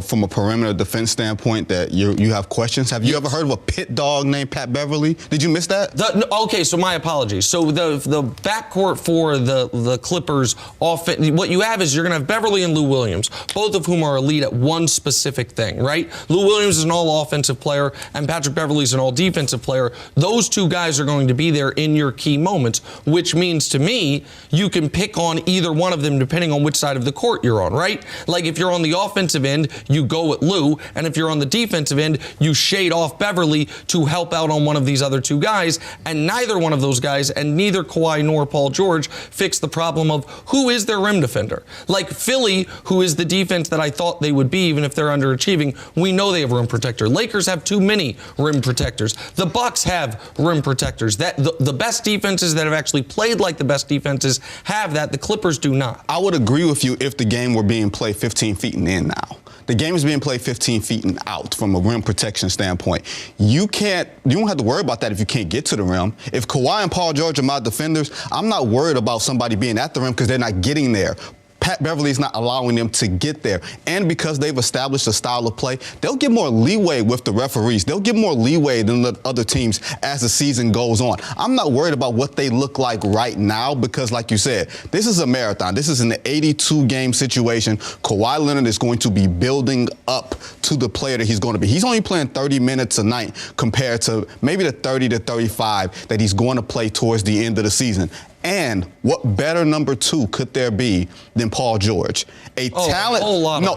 from a perimeter defense standpoint that you have questions? Have you ever heard of a pit dog named Pat Beverly? Did you miss that? Okay, so my apologies. So the backcourt for the Clippers offense, what you have is you're going to have Beverly and Lou Williams, both of whom are elite at one specific thing, right? Lou Williams is an all-offensive player, and Patrick Beverly is an all-defensive player. Those two guys are going to be there in your key moments, which means to me you can pick on either one of them depending on which side of the court you're on, right? Like if you're on the offensive end, you go at Lou, and if you're on the defensive end, you shade off Beverly to help out on one of these other two guys, and neither one of those guys, and neither Kawhi nor Paul George, fix the problem of who is their rim defender. Like Philly, who is the defense that I thought they would be even if they're underachieving, we know they have a rim protector. Lakers have too many rim protectors. The Bucks have rim protectors. The best defenses that have actually played like the best defenses have that. The Clippers do not. I would agree with you if the game were being played 15 feet and in now. The game is being played 15 feet and out from a rim protection standpoint. You don't have to worry about that if you can't get to the rim. If Kawhi and Paul George are my defenders, I'm not worried about somebody being at the rim because they're not getting there. Pat Beverly is not allowing them to get there. And because they've established a style of play, they'll get more leeway with the referees. They'll get more leeway than the other teams as the season goes on. I'm not worried about what they look like right now because, like you said, this is a marathon. This is an 82-game situation. Kawhi Leonard is going to be building up to the player that he's going to be. He's only playing 30 minutes a night compared to maybe the 30 to 35 that he's going to play towards the end of the season. And what better number two could there be than Paul George? Talent. No.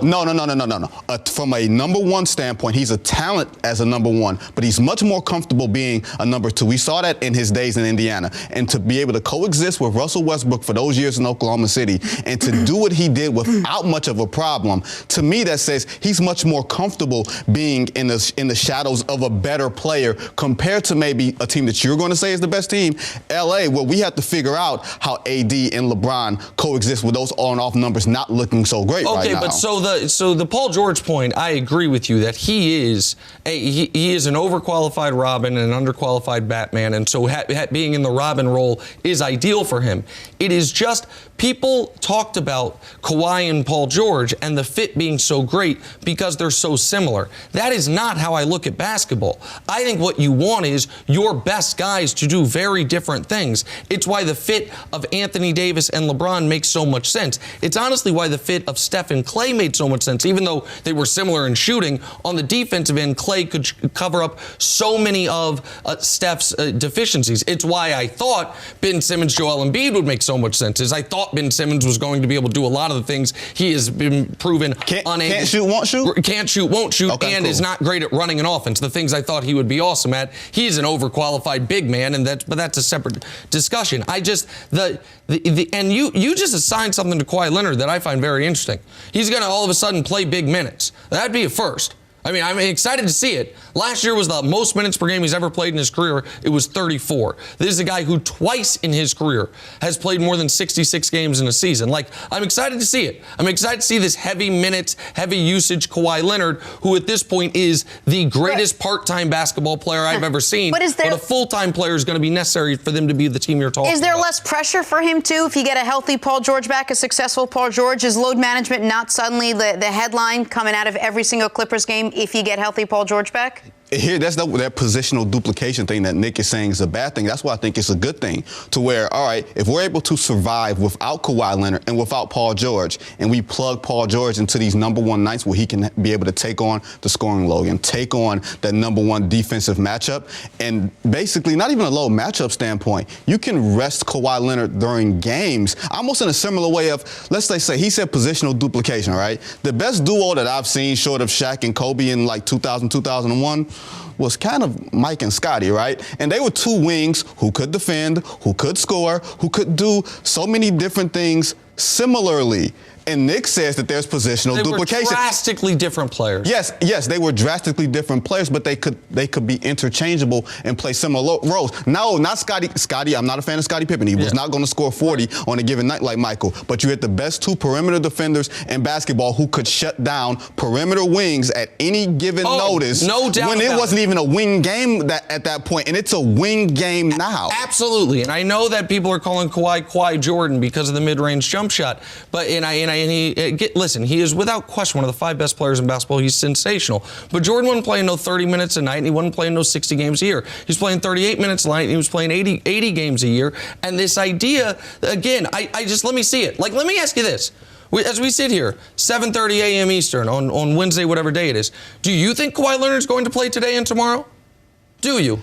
From a number one standpoint, he's a talent as a number one, but he's much more comfortable being a number two. We saw that in his days in Indiana. And to be able to coexist with Russell Westbrook for those years in Oklahoma City and to do what he did without much of a problem, to me that says he's much more comfortable being in the shadows of a better player compared to maybe a team that you're going to say is the best team, LA, where we have to figure out how AD and LeBron coexist with those on and off numbers not looking so great right now. Okay, but so the Paul George point, I agree with you that he is an overqualified Robin and an underqualified Batman, and so being in the Robin role is ideal for him. It is just people talked about Kawhi and Paul George and the fit being so great because they're so similar. That is not how I look at basketball. I think what you want is your best guys to do very different things. It's why the fit of Anthony Davis and LeBron makes so much sense. It's honestly why the fit of Steph and Clay made so much sense. Even though they were similar in shooting, on the defensive end, Clay could cover up so many of Steph's deficiencies. It's why I thought Ben Simmons, Joel Embiid would make so much sense. Is I thought Ben Simmons was going to be able to do a lot of the things he has been proven unable. Can't shoot, won't shoot? Can't shoot, won't shoot, okay, and cool. is not great at running an offense. The things I thought he would be awesome at. He's an overqualified big man, but that's a separate discussion. I just and you just assigned something to Kawhi Leonard that I find very interesting. He's going to all of a sudden play big minutes. That'd be a first. I mean, I'm excited to see it. Last year was the most minutes per game he's ever played in his career. It was 34. This is a guy who twice in his career has played more than 66 games in a season. Like, I'm excited to see it. I'm excited to see this heavy minutes, heavy usage Kawhi Leonard, who at this point is the greatest part-time basketball player I've ever seen. But a full-time player is going to be necessary for them to be the team you're talking about. Is there less pressure for him, too, if you get a healthy Paul George back, a successful Paul George? Is load management not suddenly the headline coming out of every single Clippers game if you get healthy Paul George back? Here, that's that positional duplication thing that Nick is saying is a bad thing. That's why I think it's a good thing to where, all right, if we're able to survive without Kawhi Leonard and without Paul George, and we plug Paul George into these number one nights where he can be able to take on the scoring load and take on that number one defensive matchup, and basically not even a low matchup standpoint, you can rest Kawhi Leonard during games, almost in a similar way of, let's say he said positional duplication, right? The best duo that I've seen short of Shaq and Kobe in like 2000, 2001, was kind of Mike and Scotty, right? And they were two wings who could defend, who could score, who could do so many different things similarly. And Nick says that there's positional duplication. They were drastically different players. Yes, they were drastically different players, but they could be interchangeable and play similar roles. No, not Scotty. Scotty, I'm not a fan of Scottie Pippen. He was not going to score 40 on a given night like Michael. But you had the best two perimeter defenders in basketball who could shut down perimeter wings at any given notice. No doubt. When it wasn't even a wing game at that point, and it's a wing game now. Absolutely, and I know that people are calling Kawhi Jordan because of the mid-range jump shot, but and I listen, he is without question one of the 5 best players in basketball. He's sensational. But Jordan wasn't playing no 30 minutes a night, and he wasn't playing no 60 games a year. He's playing 38 minutes a night, and he was playing 80 games a year. And this idea, again, I just let me see it. Like, let me ask you this. As we sit here, 7:30 a.m. Eastern on Wednesday, whatever day it is, do you think Kawhi Leonard's going to play today and tomorrow? Do you?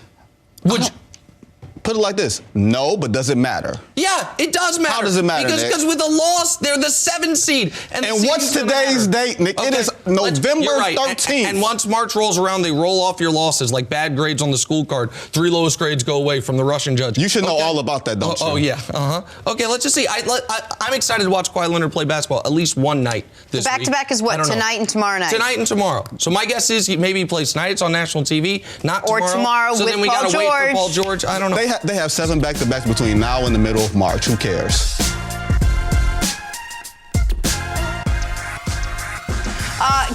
Put it like this. No, but does it matter? Yeah, it does matter. How does it matter, Nick? Because with a loss, they're the 7th seed. And what's today's date, Nick? Okay. It is November Right. 13th. And once March rolls around, they roll off your losses like bad grades on the school card. 3 lowest grades go away from the Russian judge. You should know all about that, don't you? Oh, yeah. Okay, let's just see. I'm excited to watch Kawhi Leonard play basketball at least one night this week. Back-to-back is what? Tonight and tomorrow night? Tonight and tomorrow. So my guess is maybe he plays tonight. It's on national TV. Not tomorrow. Or tomorrow so with then we Paul gotta George. wait for Paul George. I don't know. They have 7 back-to-backs between now and the middle of March. Who cares?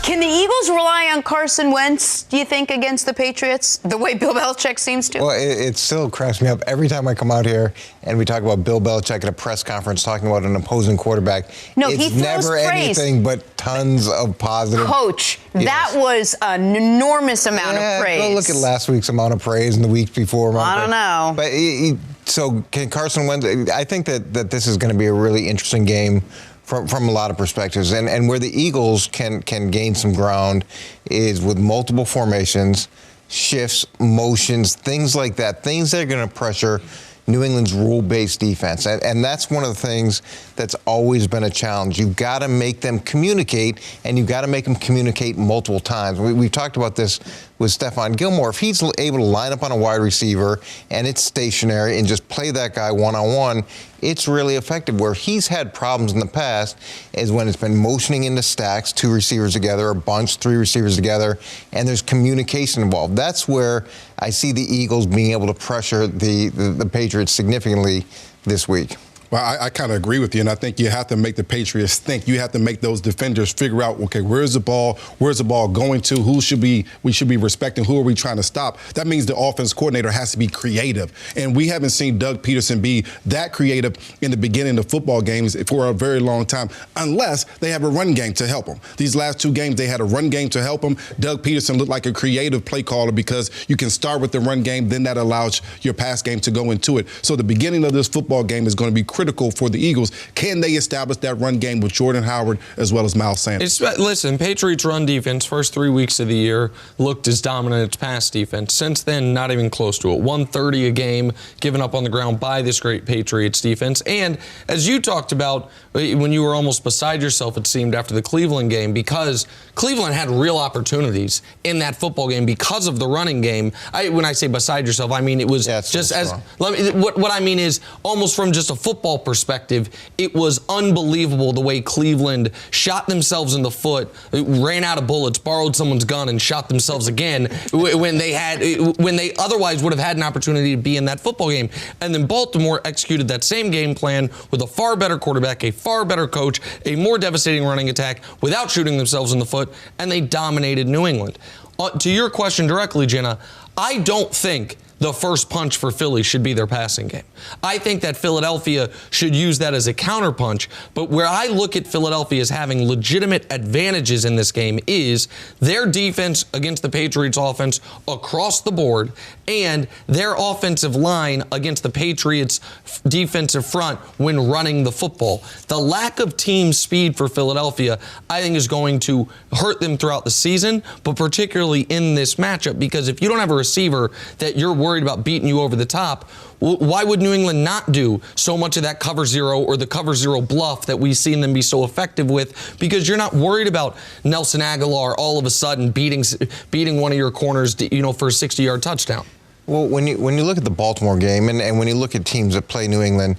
Can the Eagles rely on Carson Wentz, do you think, against the Patriots, the way Bill Belichick seems to? Well, it still cracks me up every time I come out here and we talk about Bill Belichick at a press conference talking about an opposing quarterback. No, it's he throws never praise. Anything but tons of positive. Coach, Yes. that was an enormous amount of praise. Well, look at last week's amount of praise and the week before. I don't know. But so can Carson Wentz? I think that this is going to be a really interesting game from a lot of perspectives. And where the Eagles can gain some ground is with multiple formations, shifts, motions, things like that, things that are going to pressure New England's rule-based defense. And that's one of the things that's always been a challenge. You've got to make them communicate, and you've got to make them communicate multiple times. We've talked about this with Stephon Gilmore. If he's able to line up on a wide receiver and it's stationary and just play that guy one-on-one, it's really effective. Where he's had problems in the past is when it's been motioning into stacks, 2 receivers together, a bunch, 3 receivers together, and there's communication involved. That's where I see the Eagles being able to pressure the Patriots significantly this week. Well, I kind of agree with you, and I think you have to make the Patriots think. You have to make those defenders figure out, okay, where's the ball going to? Who should we be respecting? Who are we trying to stop? That means the offense coordinator has to be creative, and we haven't seen Doug Peterson be that creative in the beginning of football games for a very long time, unless they have a run game to help them. These last 2 games, they had a run game to help them. Doug Peterson looked like a creative play caller because you can start with the run game, then that allows your pass game to go into it. So the beginning of this football game is going to be critical for the Eagles. Can they establish that run game with Jordan Howard as well as Miles Sanders? Listen, Patriots run defense first 3 weeks of the year looked as dominant as pass defense. Since then, not even close to it. 130 a game given up on the ground by this great Patriots defense. And as you talked about when you were almost beside yourself, it seemed, after the Cleveland game, because Cleveland had real opportunities in that football game because of the running game. When I say beside yourself, I mean it was just as what I mean is almost from just a football perspective, it was unbelievable the way Cleveland shot themselves in the foot, ran out of bullets, borrowed someone's gun, and shot themselves again when they otherwise would have had an opportunity to be in that football game. And then Baltimore executed that same game plan with a far better quarterback, a far better coach, a more devastating running attack without shooting themselves in the foot, and they dominated New England. To your question directly, Jenna, I don't think the first punch for Philly should be their passing game. I think that Philadelphia should use that as a counterpunch, but where I look at Philadelphia as having legitimate advantages in this game is their defense against the Patriots offense across the board and their offensive line against the Patriots defensive front when running the football. The lack of team speed for Philadelphia, I think, is going to hurt them throughout the season, but particularly in this matchup, because if you don't have a receiver that you're worried about beating you over the top, why would New England not do so much of that cover zero or the cover zero bluff that we've seen them be so effective with? Because you're not worried about Nelson Aguilar all of a sudden beating one of your corners, for a 60-yard touchdown. Well, when you look at the Baltimore game and when you look at teams that play New England,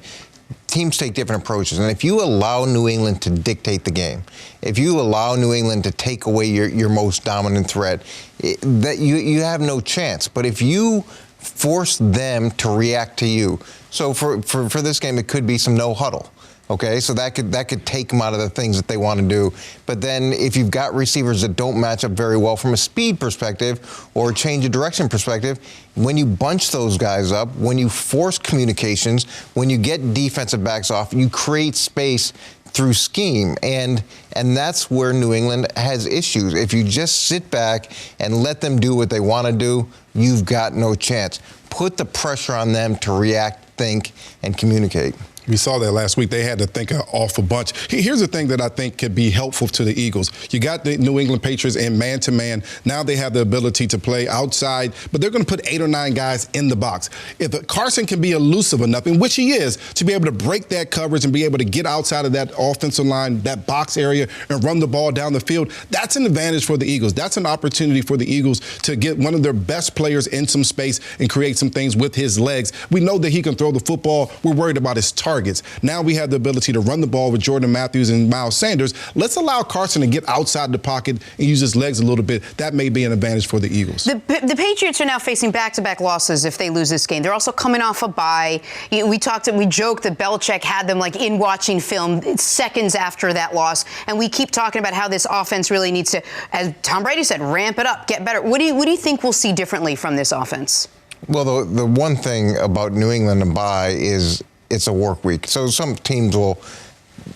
teams take different approaches. And if you allow New England to dictate the game, if you allow New England to take away your most dominant threat, that you have no chance. But if you force them to react to you, so for this game, it could be some no huddle. Okay, so that could take them out of the things that they want to do. But then if you've got receivers that don't match up very well from a speed perspective or a change of direction perspective, when you bunch those guys up, when you force communications, when you get defensive backs off, you create space through scheme, and that's where New England has issues. If you just sit back and let them do what they want to do, you've got no chance. Put the pressure on them to react, think, and communicate. We saw that last week. They had to think an awful bunch. Here's the thing that I think could be helpful to the Eagles. You got the New England Patriots in man-to-man. Now they have the ability to play outside, but they're going to put 8 or 9 guys in the box. If Carson can be elusive enough, in which he is, to be able to break that coverage and be able to get outside of that offensive line, that box area, and run the ball down the field, that's an advantage for the Eagles. That's an opportunity for the Eagles to get one of their best players in some space and create some things with his legs. We know that he can throw the football. We're worried about his targets. Now we have the ability to run the ball with Jordan Matthews and Miles Sanders. Let's allow Carson to get outside the pocket and use his legs a little bit. That may be an advantage for the Eagles. The Patriots are now facing back-to-back losses if they lose this game. They're also coming off a bye. We joked that Belichick had them like in watching film seconds after that loss. And we keep talking about how this offense really needs to, as Tom Brady said, ramp it up, get better. What do you think we'll see differently from this offense? Well, the one thing about New England and bye is it's a work week. So some teams will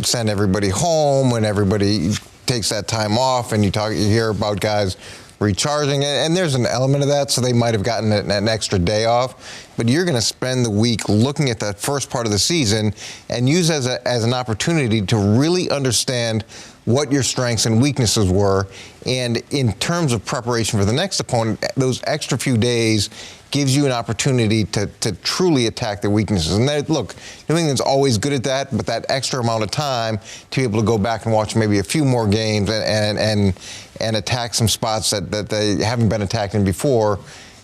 send everybody home when everybody takes that time off, and you hear about guys recharging, and there's an element of that, so they might have gotten an extra day off. But you're going to spend the week looking at that first part of the season and use as an opportunity to really understand what your strengths and weaknesses were. And in terms of preparation for the next opponent, those extra few days gives you an opportunity to truly attack the weaknesses. And look, New England's always good at that, but that extra amount of time to be able to go back and watch maybe a few more games and attack some spots that they haven't been attacking before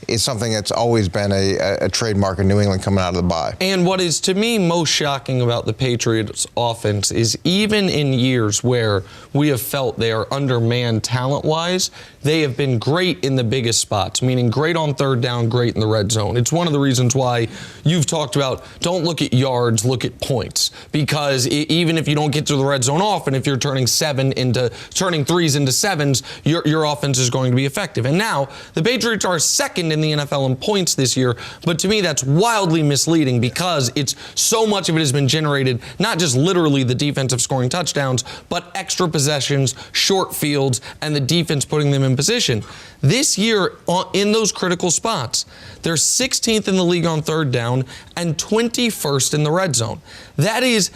is something that's always been a trademark in New England coming out of the bye. And what is, to me, most shocking about the Patriots offense is even in years where we have felt they are undermanned talent-wise, they have been great in the biggest spots, meaning great on third down, great in the red zone. It's one of the reasons why you've talked about don't look at yards, look at points. Because even if you don't get to the red zone often, if you're turning threes into sevens, your offense is going to be effective. And now the Patriots are second in the NFL in points this year, but to me that's wildly misleading because it's so much of it has been generated, not just literally the defensive scoring touchdowns, but extra possessions, short fields, and the defense putting them in position. This year, in those critical spots, they're 16th in the league on third down and 21st in the red zone. That is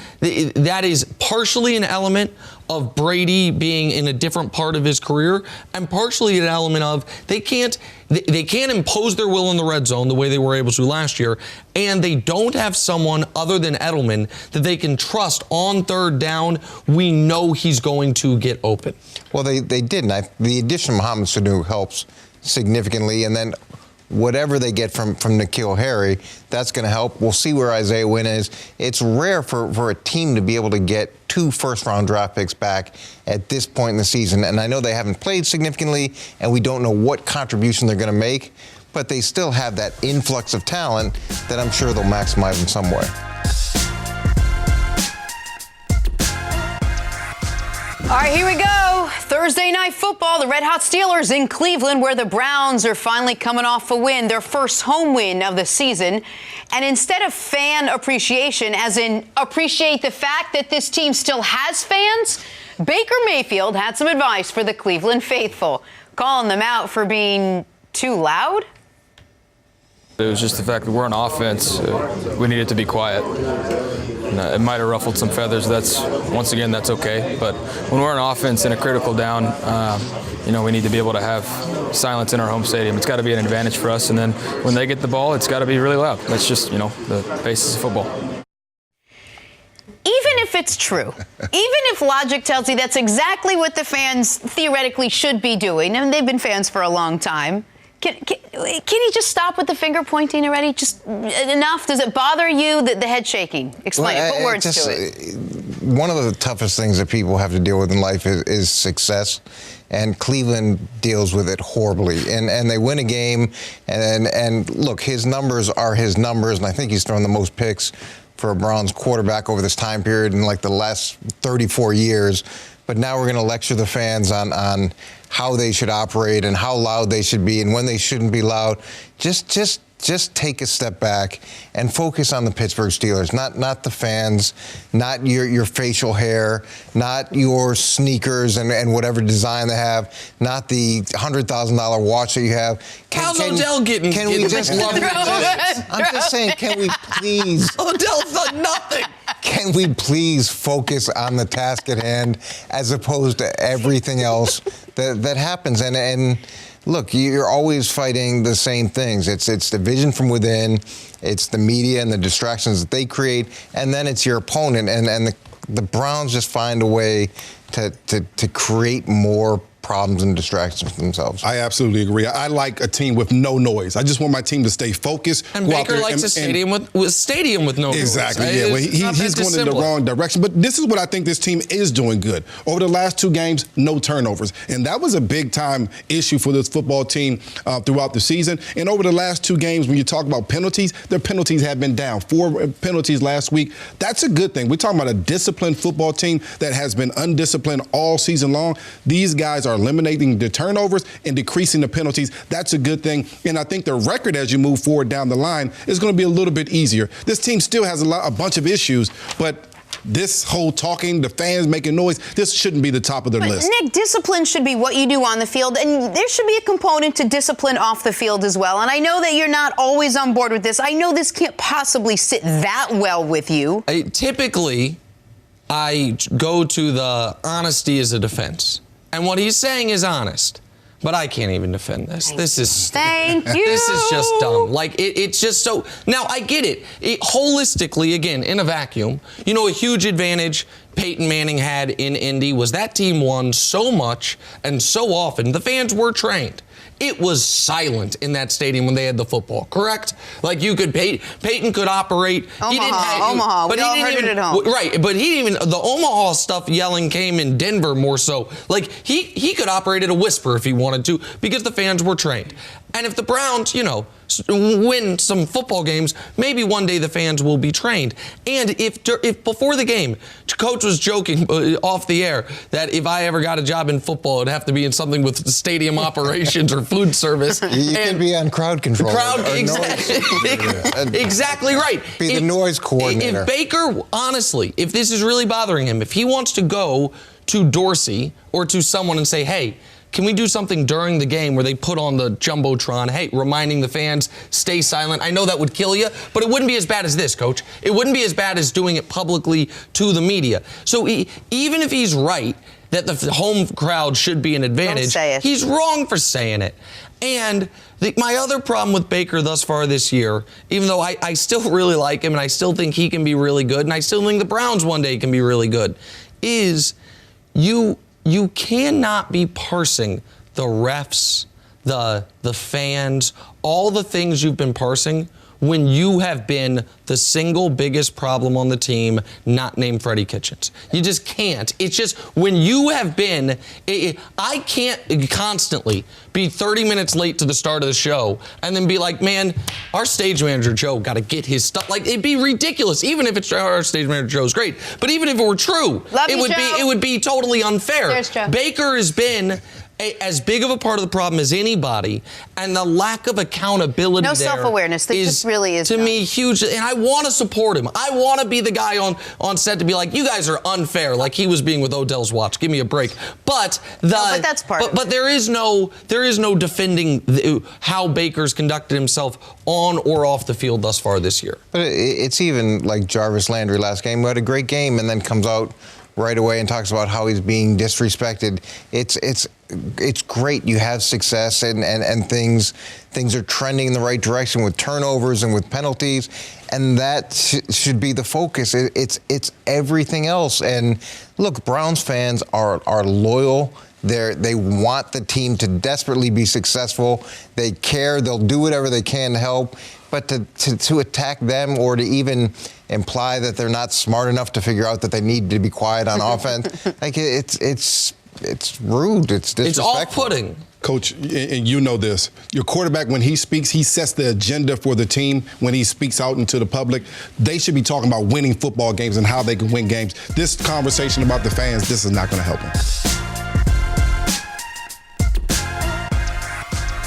partially an element of Brady being in a different part of his career, and partially an element of they can't impose their will in the red zone the way they were able to last year, and they don't have someone other than Edelman that they can trust on third down. We know he's going to get open. Well, they didn't. The addition of Mohamed Sanu helps significantly, and then whatever they get from N'Keal Harry, that's going to help. We'll see where Isaiah Wynn is. It's rare for a team to be able to get 2 first-round draft picks back at this point in the season. And I know they haven't played significantly, and we don't know what contribution they're going to make, but they still have that influx of talent that I'm sure they'll maximize in some way. All right, here we go. Thursday night football, the Red Hot Steelers in Cleveland, where the Browns are finally coming off a win, their first home win of the season. And instead of fan appreciation, as in appreciate the fact that this team still has fans, Baker Mayfield had some advice for the Cleveland faithful, calling them out for being too loud. It was just the fact that we're on offense. We needed to be quiet. It might have ruffled some feathers. That's okay. But when we're on offense in a critical down, we need to be able to have silence in our home stadium. It's got to be an advantage for us. And then when they get the ball, it's got to be really loud. That's just, the basis of football. Even if it's true, even if logic tells you that's exactly what the fans theoretically should be doing, and they've been fans for a long time, Can he just stop with the finger pointing already? Just enough? Does it bother you, the head shaking? Explain it. Put words to it. One of the toughest things that people have to deal with in life is success. And Cleveland deals with it horribly. And they win a game. And look, his numbers are his numbers. And I think he's thrown the most picks for a Browns quarterback over this time period in like the last 34 years. But now we're going to lecture the fans on how they should operate and how loud they should be and when they shouldn't be loud. Just just take a step back and focus on the Pittsburgh Steelers, not the fans, not your facial hair, not your sneakers and whatever design they have, not the $100,000 watch that you have. How's Odell getting? Can we just love it? I'm just saying, can we please? Odell's done nothing. Can we please focus on the task at hand as opposed to everything else that happens? And look, you're always fighting the same things. It's the vision from within, it's the media and the distractions that they create, and then it's your opponent. And the Browns just find a way to create more problems and distractions for themselves. I absolutely agree. I like a team with no noise. I just want my team to stay focused. And Baker likes a stadium with no noise. Exactly, yeah. Well, he's going in the wrong direction. But this is what I think this team is doing good. Over the last 2 games, no turnovers. And that was a big-time issue for this football team throughout the season. And over the last 2 games, when you talk about penalties, their penalties have been down. 4 penalties last week. That's a good thing. We're talking about a disciplined football team that has been undisciplined all season long. These guys are eliminating the turnovers and decreasing the penalties. That's a good thing. And I think the record as you move forward down the line is going to be a little bit easier. This team still has a bunch of issues, but this whole talking, the fans making noise, this shouldn't be the top of their list. Nick, discipline should be what you do on the field, and there should be a component to discipline off the field as well. And I know that you're not always on board with this. I know this can't possibly sit that well with you. Typically, I go to the honesty as a defense. And what he's saying is honest. But I can't even defend this. Thank you. This is just dumb. Like, it's just so... Now, I get it. Holistically, again, in a vacuum, a huge advantage Peyton Manning had in Indy was that team won so much and so often. The fans were trained. It was silent in that stadium when they had the football, correct? Like, Peyton could operate. Omaha. We all heard it at home. Right, but he didn't even, the Omaha stuff yelling came in Denver more so. Like, he could operate at a whisper if he wanted to because the fans were trained. And if the Browns, win some football games, maybe one day the fans will be trained. And if before the game, Coach was joking off the air that if I ever got a job in football, it'd have to be in something with stadium operations or food service. You can be on crowd control. Exactly right. Be the noise coordinator. If Baker, honestly, if this is really bothering him, if he wants to go to Dorsey or to someone and say, hey, can we do something during the game where they put on the Jumbotron, hey, reminding the fans, stay silent? I know that would kill you, but it wouldn't be as bad as this, Coach. It wouldn't be as bad as doing it publicly to the media. So even if he's right that the home crowd should be an advantage, he's wrong for saying it. And my other problem with Baker thus far this year, even though I still really like him and I still think he can be really good, and I still think the Browns one day can be really good, is you cannot be parsing the refs, the fans, all the things you've been parsing when you have been the single biggest problem on the team, not named Freddie Kitchens. You just can't. It's just when you have been, I can't constantly be 30 minutes late to the start of the show and then be like, man, our stage manager Joe got to get his stuff. Like, it'd be ridiculous, even if it's our stage manager Joe's great. But even if it were true, it would be totally unfair. Baker has been as big of a part of the problem as anybody, and the lack of accountability no self-awareness. That just really is to me huge. And I want to support him. I want to be the guy on set to be like, you guys are unfair, like he was being with Odell's watch. Give me a break. But that's part of it. But there is no defending how Baker's conducted himself on or off the field thus far this year. But it's even like Jarvis Landry last game, who had a great game and then comes out right away and talks about how he's being disrespected. It's great. You have success and things are trending in the right direction with turnovers and with penalties, and that should be the focus. It's everything else. And look, Browns fans are loyal. They want the team to desperately be successful. They care. They'll do whatever they can to help. But to attack them or to even imply that they're not smart enough to figure out that they need to be quiet on offense, like it's rude. It's disrespectful. It's off-putting. Coach, and you know this, your quarterback, when he speaks, he sets the agenda for the team. When he speaks out into the public, they should be talking about winning football games and how they can win games. This conversation about the fans, this is not going to help them.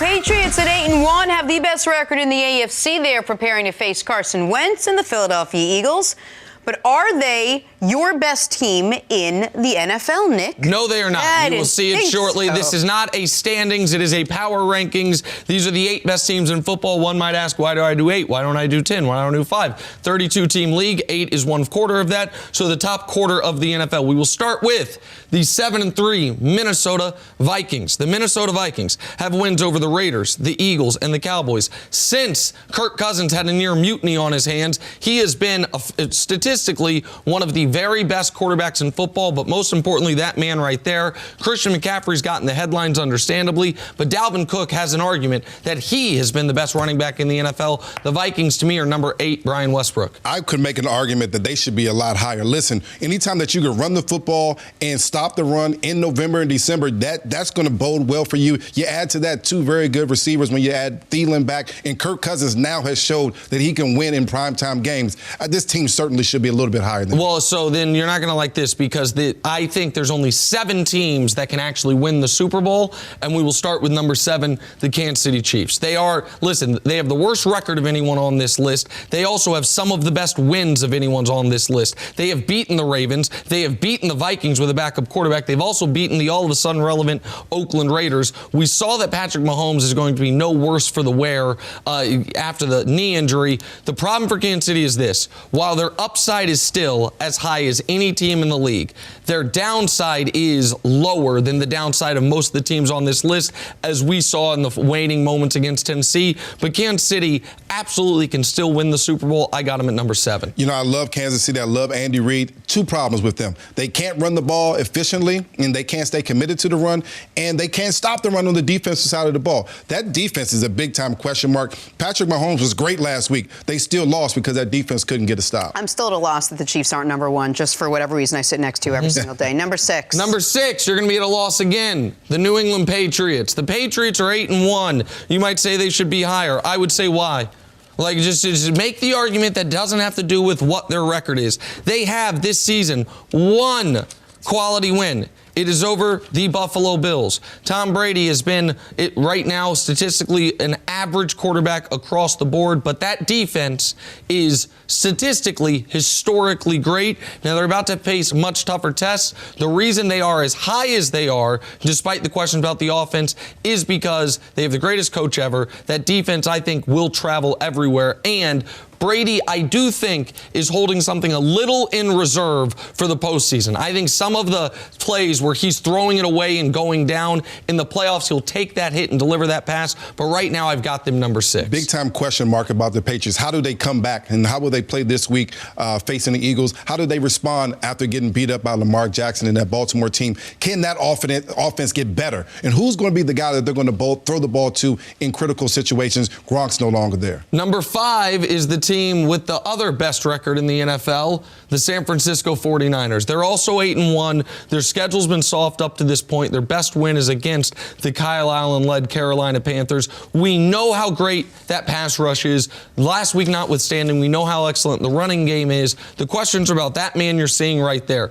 Patriots at 8-1 have the best record in the AFC. They are preparing to face Carson Wentz and the Philadelphia Eagles. But are they your best team in the NFL, Nick? No, they are not. You will see it shortly. So. This is not a standings. It is a power rankings. These are the 8 best teams in football. One might ask, why do I do 8? Why don't I do 10? Why don't I do 5? 32-team league. 8 is 1/4 of that. So the top quarter of the NFL. We will start with the 7-3 Minnesota Vikings. The Minnesota Vikings have wins over the Raiders, the Eagles, and the Cowboys. Since Kirk Cousins had a near mutiny on his hands, he has been statistically one of the very best quarterbacks in football, but most importantly, that man right there. Christian McCaffrey's gotten the headlines understandably, but Dalvin Cook has an argument that he has been the best running back in the NFL. The Vikings, to me, are number 8, Brian Westbrook. I could make an argument that they should be a lot higher. Listen, anytime that you can run the football and stop the run in November and December, that's going to bode well for you. You add to that 2 very good receivers when you add Thielen back, and Kirk Cousins now has showed that he can win in primetime games. This team certainly should be a little bit higher than Well, so then you're not going to like this because I think there's only 7 teams that can actually win the Super Bowl, and we will start with number 7, the Kansas City Chiefs. They have the worst record of anyone on this list. They also have some of the best wins of anyone's on this list. They have beaten the Ravens. They have beaten the Vikings with a backup quarterback. They've also beaten the all of a sudden relevant Oakland Raiders. We saw that Patrick Mahomes is going to be no worse for the wear after the knee injury. The problem for Kansas City is this. While their upside is still as high as any team in the league, their downside is lower than the downside of most of the teams on this list, as we saw in the waning moments against Tennessee. But Kansas City absolutely can still win the Super Bowl. I got them at number 7. You know, I love Kansas City. I love Andy Reid. 2 problems with them. They can't run the ball efficiently, and they can't stay committed to the run, and they can't stop the run on the defensive side of the ball. That defense is a big-time question mark. Patrick Mahomes was great last week. They still lost because that defense couldn't get a stop. I'm still at a loss that the Chiefs aren't number 1, just for whatever reason I sit next to every single day. Number 6. Number 6, you're going to be at a loss again. The New England Patriots. The Patriots are 8-1. You might say they should be higher. I would say why. Like, just make the argument that doesn't have to do with what their record is. They have this season 1 quality win. It is over the Buffalo Bills. Tom Brady has been, right now, statistically an average quarterback across the board, but that defense is statistically, historically great. Now, they're about to face much tougher tests. The reason they are as high as they are, despite the questions about the offense, is because they have the greatest coach ever. That defense, I think, will travel everywhere. And Brady, I do think, is holding something a little in reserve for the postseason. I think some of the plays where he's throwing it away and going down in the playoffs, he'll take that hit and deliver that pass. But right now, I've got them number 6. Big-time question mark about the Patriots. How do they come back, and how will they play this week facing the Eagles? How do they respond after getting beat up by Lamar Jackson and that Baltimore team? Can that offense get better? And who's going to be the guy that they're going to throw the ball to in critical situations? Gronk's no longer there. Number 5 is the team with the other best record in the NFL, the San Francisco 49ers. They're also 8-1. Their schedule's been soft up to this point. Their best win is against the Kyle Allen-led Carolina Panthers. We know how great that pass rush is. Last week notwithstanding, we know how excellent the running game is. The questions are about that man you're seeing right there.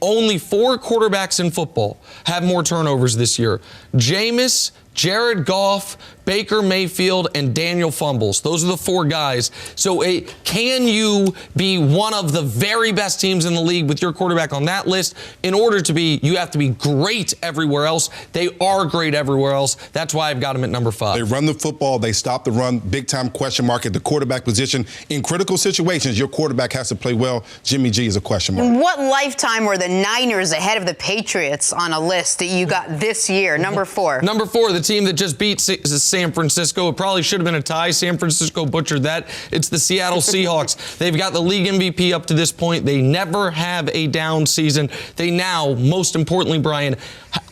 Only 4 quarterbacks in football have more turnovers this year. Jameis, Jared Goff, Baker Mayfield, and Daniel Fumbles. Those are the 4 guys. So can you be one of the very best teams in the league with your quarterback on that list? In order to be, you have to be great everywhere else. They are great everywhere else. That's why I've got them at number 5. They run the football. They stop the run. Big-time question mark at the quarterback position. In critical situations, your quarterback has to play well. Jimmy G is a question mark. In what lifetime were the Niners ahead of the Patriots on a list that you got this year? Number 4. Number 4, the team that just beat San Francisco. It probably should have been a tie. San Francisco butchered that. It's the Seattle Seahawks. They've got the league MVP up to this point. They never have a down season. They now, most importantly, Brian,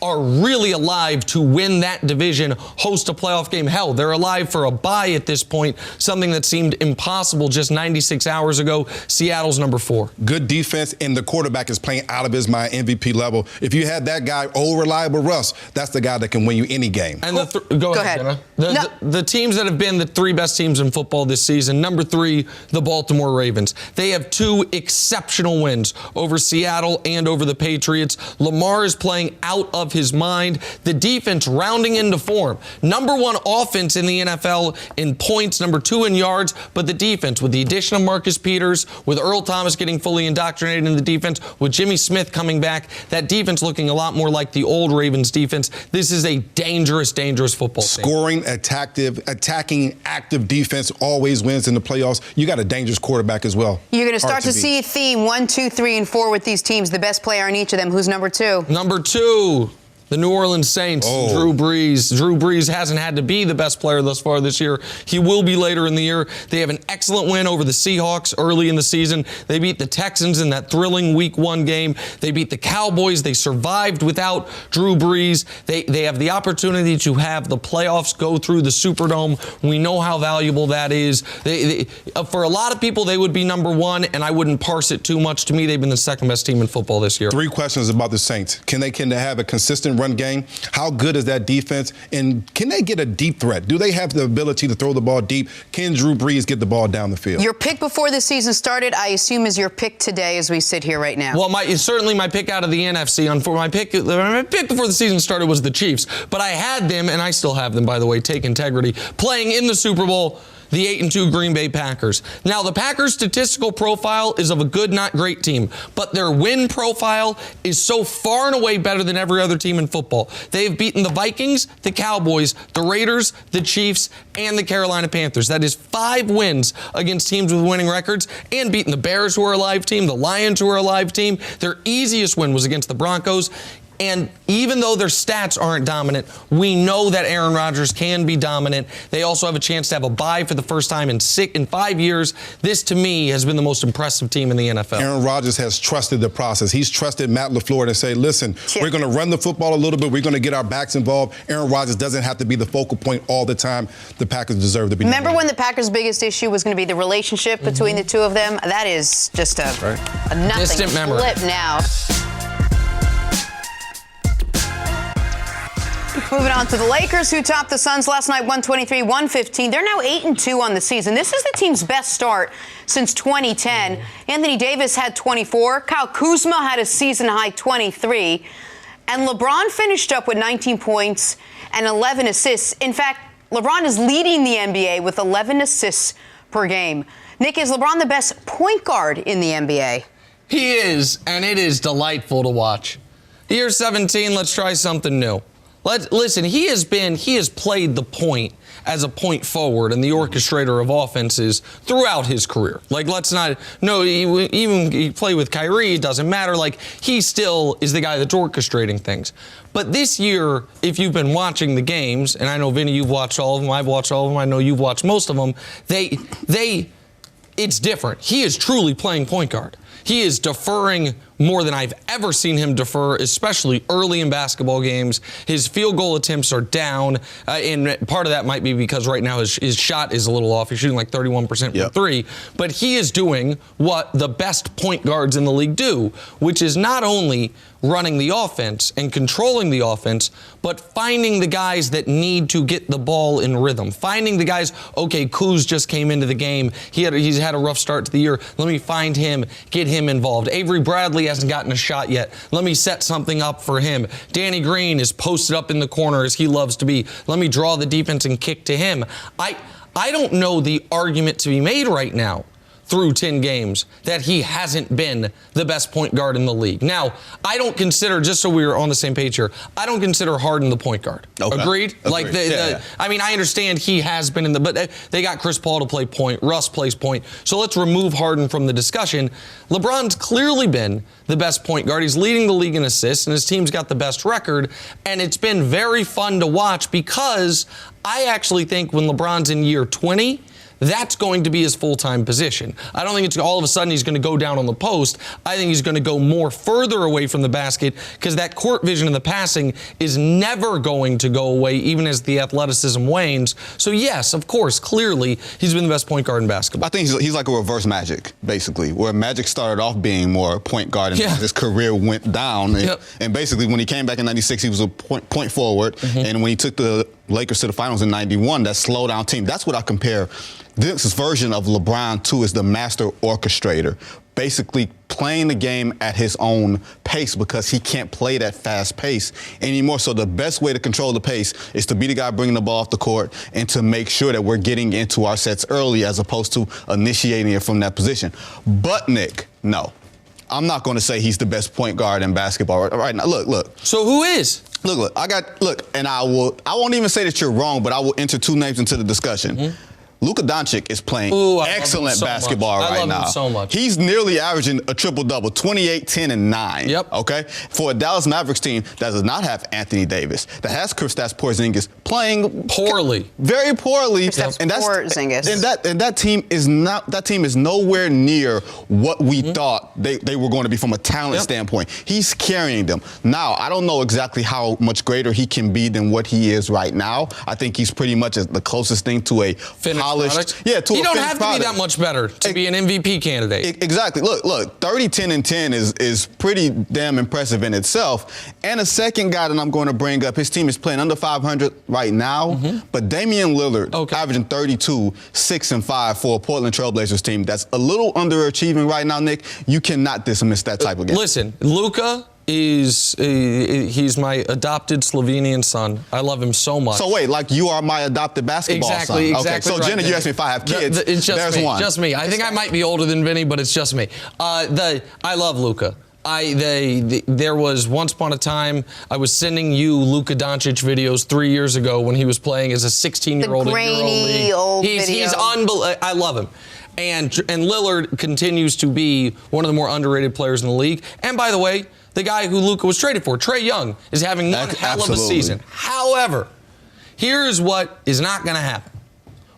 are really alive to win that division, host a playoff game. Hell, they're alive for a bye at this point, something that seemed impossible just 96 hours ago. Seattle's number 4. Good defense, and the quarterback is playing out of his mind, MVP level. If you had that guy, old reliable Russ, that's the guy that can win you any game. And go ahead. Jenna. The teams that have been the 3 best teams in football this season, number 3, the Baltimore Ravens. They have 2 exceptional wins over Seattle and over the Patriots. Lamar is playing out out of his mind. The defense rounding into form. Number 1 offense in the NFL in points, number 2 in yards, but the defense, with the addition of Marcus Peters, with Earl Thomas getting fully indoctrinated in the defense, with Jimmy Smith coming back, that defense looking a lot more like the old Ravens defense. This is a dangerous, dangerous football team. Scoring, attacking, active defense always wins in the playoffs. You got a dangerous quarterback as well. You're going to start to see a theme 1, 2, 3, and 4 with these teams. The best player in each of them. Who's number 2? Number 2. The New Orleans Saints, Drew Brees. Drew Brees hasn't had to be the best player thus far this year. He will be later in the year. They have an excellent win over the Seahawks early in the season. They beat the Texans in that thrilling Week 1 game. They beat the Cowboys. They survived without Drew Brees. They have the opportunity to have the playoffs go through the Superdome. We know how valuable that is. For a lot of people, they would be number 1, and I wouldn't parse it too much. To me, they've been the second best team in football this year. 3 questions about the Saints. Can they have a consistent run game? How good is that defense? And can they get a deep threat? Do they have the ability to throw the ball deep? Can Drew Brees get the ball down the field? Your pick before the season started, I assume, is your pick today as we sit here right now. Well, certainly my pick out of the NFC. My pick before the season started was the Chiefs. But I had them, and I still have them, by the way, take integrity, playing in the Super Bowl, the 8-2 Green Bay Packers. Now, the Packers' statistical profile is of a good, not great team, but their win profile is so far and away better than every other team in football. They've beaten the Vikings, the Cowboys, the Raiders, the Chiefs, and the Carolina Panthers. That is 5 wins against teams with winning records, and beaten the Bears, who are a live team, the Lions, who are a live team. Their easiest win was against the Broncos. And even though their stats aren't dominant, we know that Aaron Rodgers can be dominant. They also have a chance to have a bye for the first time in 5 years. This, to me, has been the most impressive team in the NFL. Aaron Rodgers has trusted the process. He's trusted Matt LaFleur to say, listen, we're going to run the football a little bit. We're going to get our backs involved. Aaron Rodgers doesn't have to be the focal point all the time. The Packers deserve to be. Remember when the Packers' biggest issue was going to be the relationship between the two of them? That is just a nothing distant memory. Flip now. Moving on to the Lakers, who topped the Suns last night, 123-115. They're now 8-2 on the season. This is the team's best start since 2010. Anthony Davis had 24. Kyle Kuzma had a season-high 23. And LeBron finished up with 19 points and 11 assists. In fact, LeBron is leading the NBA with 11 assists per game. Nick, is LeBron the best point guard in the NBA? He is, and it is delightful to watch. Year 17, let's try something new. Listen, he has played the point as a point forward and the orchestrator of offenses throughout his career. Even he played with Kyrie, it doesn't matter. He still is the guy that's orchestrating things. But this year, if you've been watching the games, and I know, Vinny, you've watched all of them, I've watched all of them, I know you've watched most of them, it's different. He is truly playing point guard. He is deferring more than I've ever seen him defer, especially early in basketball games. His field goal attempts are down, and part of that might be because right now his shot is a little off. He's shooting 31% from 3, but he is doing what the best point guards in the league do, which is not only running the offense and controlling the offense, but finding the guys that need to get the ball in rhythm. Finding the guys, okay, Kuz just came into the game. He's had a rough start to the year. Let me find him, get him involved. Avery Bradley hasn't gotten a shot yet. Let me set something up for him. Danny Green is posted up in the corner as he loves to be. Let me draw the defense and kick to him. I don't know the argument to be made right now through 10 games that he hasn't been the best point guard in the league. Now, I don't consider, just so we're on the same page here, I don't consider Harden the point guard. Okay. Agreed? I understand he has been but they got Chris Paul to play point. Russ plays point. So let's remove Harden from the discussion. LeBron's clearly been the best point guard. He's leading the league in assists, and his team's got the best record. And it's been very fun to watch because I actually think when LeBron's in year 20, that's going to be his full-time position. I don't think it's all of a sudden he's going to go down on the post. I think he's going to go more further away from the basket because that court vision in the passing is never going to go away even as the athleticism wanes. So yes, of course, clearly he's been the best point guard in basketball. I think he's like a reverse Magic, basically, where Magic started off being more point guard and his career went down. And basically when he came back in 96, he was a point forward. And when he took the Lakers to the finals in 91, that slow-down team, that's what I compare this version of LeBron to, is the master orchestrator, basically playing the game at his own pace because he can't play that fast pace anymore. So the best way to control the pace is to be the guy bringing the ball off the court and to make sure that we're getting into our sets early as opposed to initiating it from that position. But, Nick, no. I'm not going to say he's the best point guard in basketball right now. Look. So who is? Look, and I won't even say that you're wrong, but I will enter two names into the discussion. Mm-hmm. Luka Doncic is playing excellent basketball right now. I love him so much. He's nearly averaging a triple-double, 28, 10, and 9. Yep. Okay? For a Dallas Mavericks team that does not have Anthony Davis, that has Kristaps Porzingis playing poorly. Very poorly. Porzingis. And that team is nowhere near what we thought they were going to be from a talent standpoint. He's carrying them. Now, I don't know exactly how much greater he can be than what he is right now. I think he's pretty much the closest thing to a finished product. Yeah, to you a don't have product. to be that much better to be an MVP candidate. Exactly. Look, 30, 10, and 10 is pretty damn impressive in itself. And a second guy that I'm going to bring up, his team is playing under 500 right now, but Damian Lillard averaging 32, 6, and 5 for a Portland Trailblazers team that's a little underachieving right now, Nick. You cannot dismiss that type of game. Listen, Luka he's my adopted Slovenian son. I love him so much. So wait, like you are my adopted basketball son. Exactly. Okay, so right, Jenna, you asked me if I have kids. It's just There's me. one. Just me. I think I might be older than Vinny, but it's just me. I love Luka. There was once upon a time I was sending you Luka Doncic videos 3 years ago when he was playing as a 16-year-old the grainy old video. He's unbelievable. I love him. And Lillard continues to be one of the more underrated players in the league. And by the way, the guy who Luka was traded for, Trae Young, is having one hell of a season. However, here's what is not going to happen.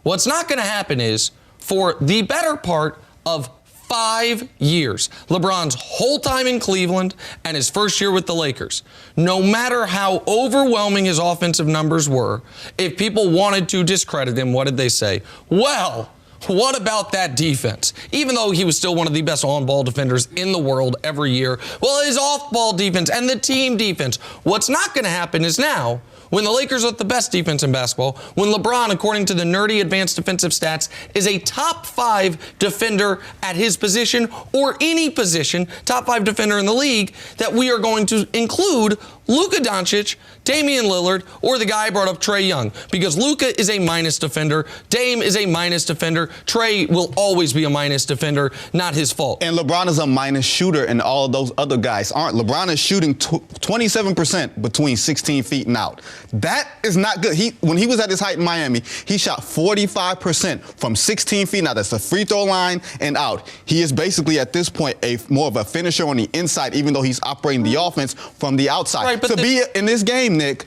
What's not going to happen is for the better part of 5 years, LeBron's whole time in Cleveland and his first year with the Lakers, no matter how overwhelming his offensive numbers were, if people wanted to discredit him, what did they say? Well, what about that defense? Even though he was still one of the best on-ball defenders in the world every year, well, his off-ball defense and the team defense. What's not going to happen is now, when the Lakers are the best defense in basketball, when LeBron, according to the nerdy advanced defensive stats, is a top 5 defender at his position or any position, top 5 defender in the league, that we are going to include Luka Doncic, Damian Lillard, or the guy I brought up, Trae Young. Because Luka is a minus defender, Dame is a minus defender, Trae will always be a minus defender, not his fault. And LeBron is a minus shooter, and all of those other guys aren't. LeBron is shooting 27% between 16 feet and out. That is not good. When he was at his height in Miami, he shot 45% from 16 feet. Now, that's the free throw line and out. He is basically, at this point, more of a finisher on the inside, even though he's operating the offense from the outside. Right, to be in this game, Nick,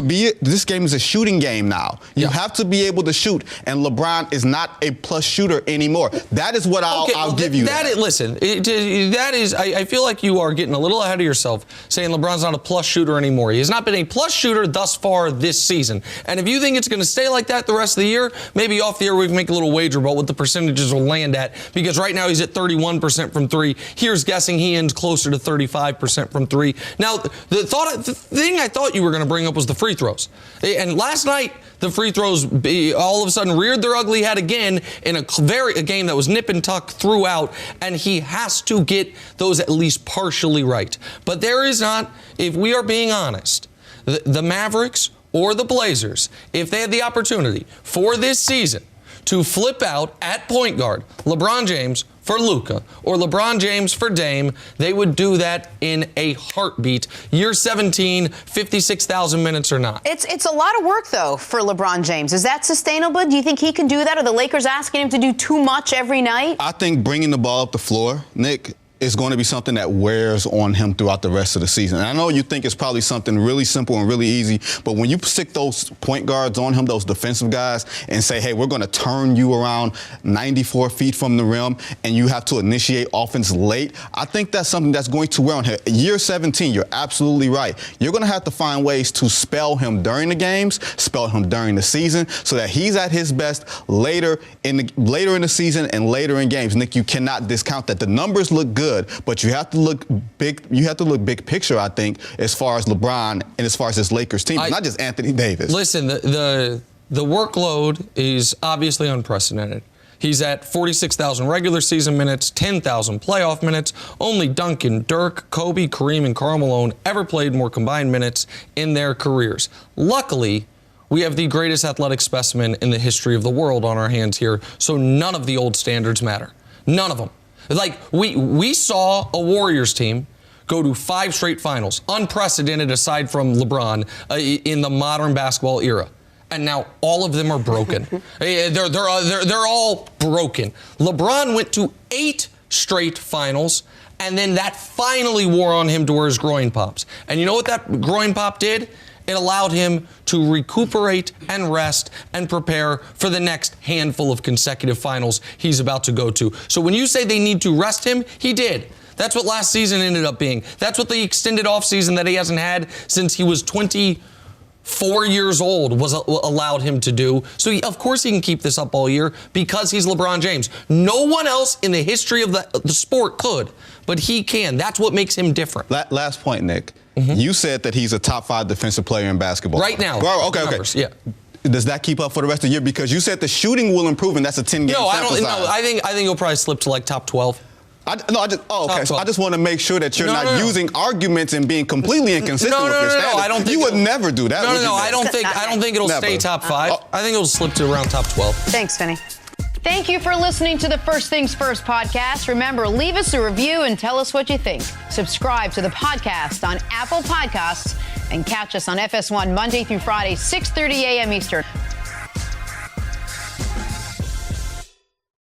this game is a shooting game now. You have to be able to shoot, and LeBron is not a plus shooter anymore. That is what I'll give you. Listen, I feel like you are getting a little ahead of yourself saying LeBron's not a plus shooter anymore. He has not been a plus shooter thus far this season. And if you think it's going to stay like that the rest of the year, maybe off the air we can make a little wager about what the percentages will land at, because right now he's at 31% from 3. Here's guessing he ends closer to 35% from 3. Now, the thing I thought you were going to bring up was the free throws. And last night, the free throws all of a sudden reared their ugly head again in a game that was nip and tuck throughout, and he has to get those at least partially right. But there is not, if we are being honest, the Mavericks or the Blazers, if they had the opportunity for this season to flip out at point guard LeBron James for Luka or LeBron James for Dame, they would do that in a heartbeat. Year 17, 56,000 minutes or not. It's a lot of work, though, for LeBron James. Is that sustainable? Do you think he can do that? Are the Lakers asking him to do too much every night? I think bringing the ball up the floor, Nick, is going to be something that wears on him throughout the rest of the season. And I know you think it's probably something really simple and really easy, but when you stick those point guards on him, those defensive guys, and say, hey, we're going to turn you around 94 feet from the rim, and you have to initiate offense late, I think that's something that's going to wear on him. Year 17, you're absolutely right. You're going to have to find ways to spell him during the games, spell him during the season, so that he's at his best later in the season and later in games. Nick, you cannot discount that. The numbers look good, but you have to look big. You have to look big picture, I think, as far as LeBron and as far as this Lakers team, not just Anthony Davis. Listen, the workload is obviously unprecedented. He's at 46,000 regular season minutes, 10,000 playoff minutes. Only Duncan, Dirk, Kobe, Kareem, and Karl Malone ever played more combined minutes in their careers. Luckily, we have the greatest athletic specimen in the history of the world on our hands here, so none of the old standards matter. None of them. Like, we saw a Warriors team go to 5 straight finals, unprecedented aside from LeBron in the modern basketball era. And now all of them are broken. They're all broken. LeBron went to 8 straight finals, and then that finally wore on him to where his groin pops. And you know what that groin pop did? It allowed him to recuperate and rest and prepare for the next handful of consecutive finals he's about to go to. So when you say they need to rest him, he did. That's what last season ended up being. That's what the extended offseason that he hasn't had since he was 24 years old was allowed him to do. So of course he can keep this up all year because he's LeBron James. No one else in the history of the sport could, but he can. That's what makes him different. Last point, Nick. You said that he's a top 5 defensive player in basketball. Right now. Well, okay. Yeah. Does that keep up for the rest of the year? Because you said the shooting will improve, and that's a 10-game sample size. No, I think he'll probably slip to like top 12. So I just want to make sure that you're not using arguments and being completely inconsistent with your standards. I don't think you would never do that. I don't think it'll stay top 5. I think it'll slip to around top 12. Thanks, Vinny. Thank you for listening to the First Things First podcast. Remember, leave us a review and tell us what you think. Subscribe to the podcast on Apple Podcasts and catch us on FS1 Monday through Friday, 6:30 a.m. Eastern.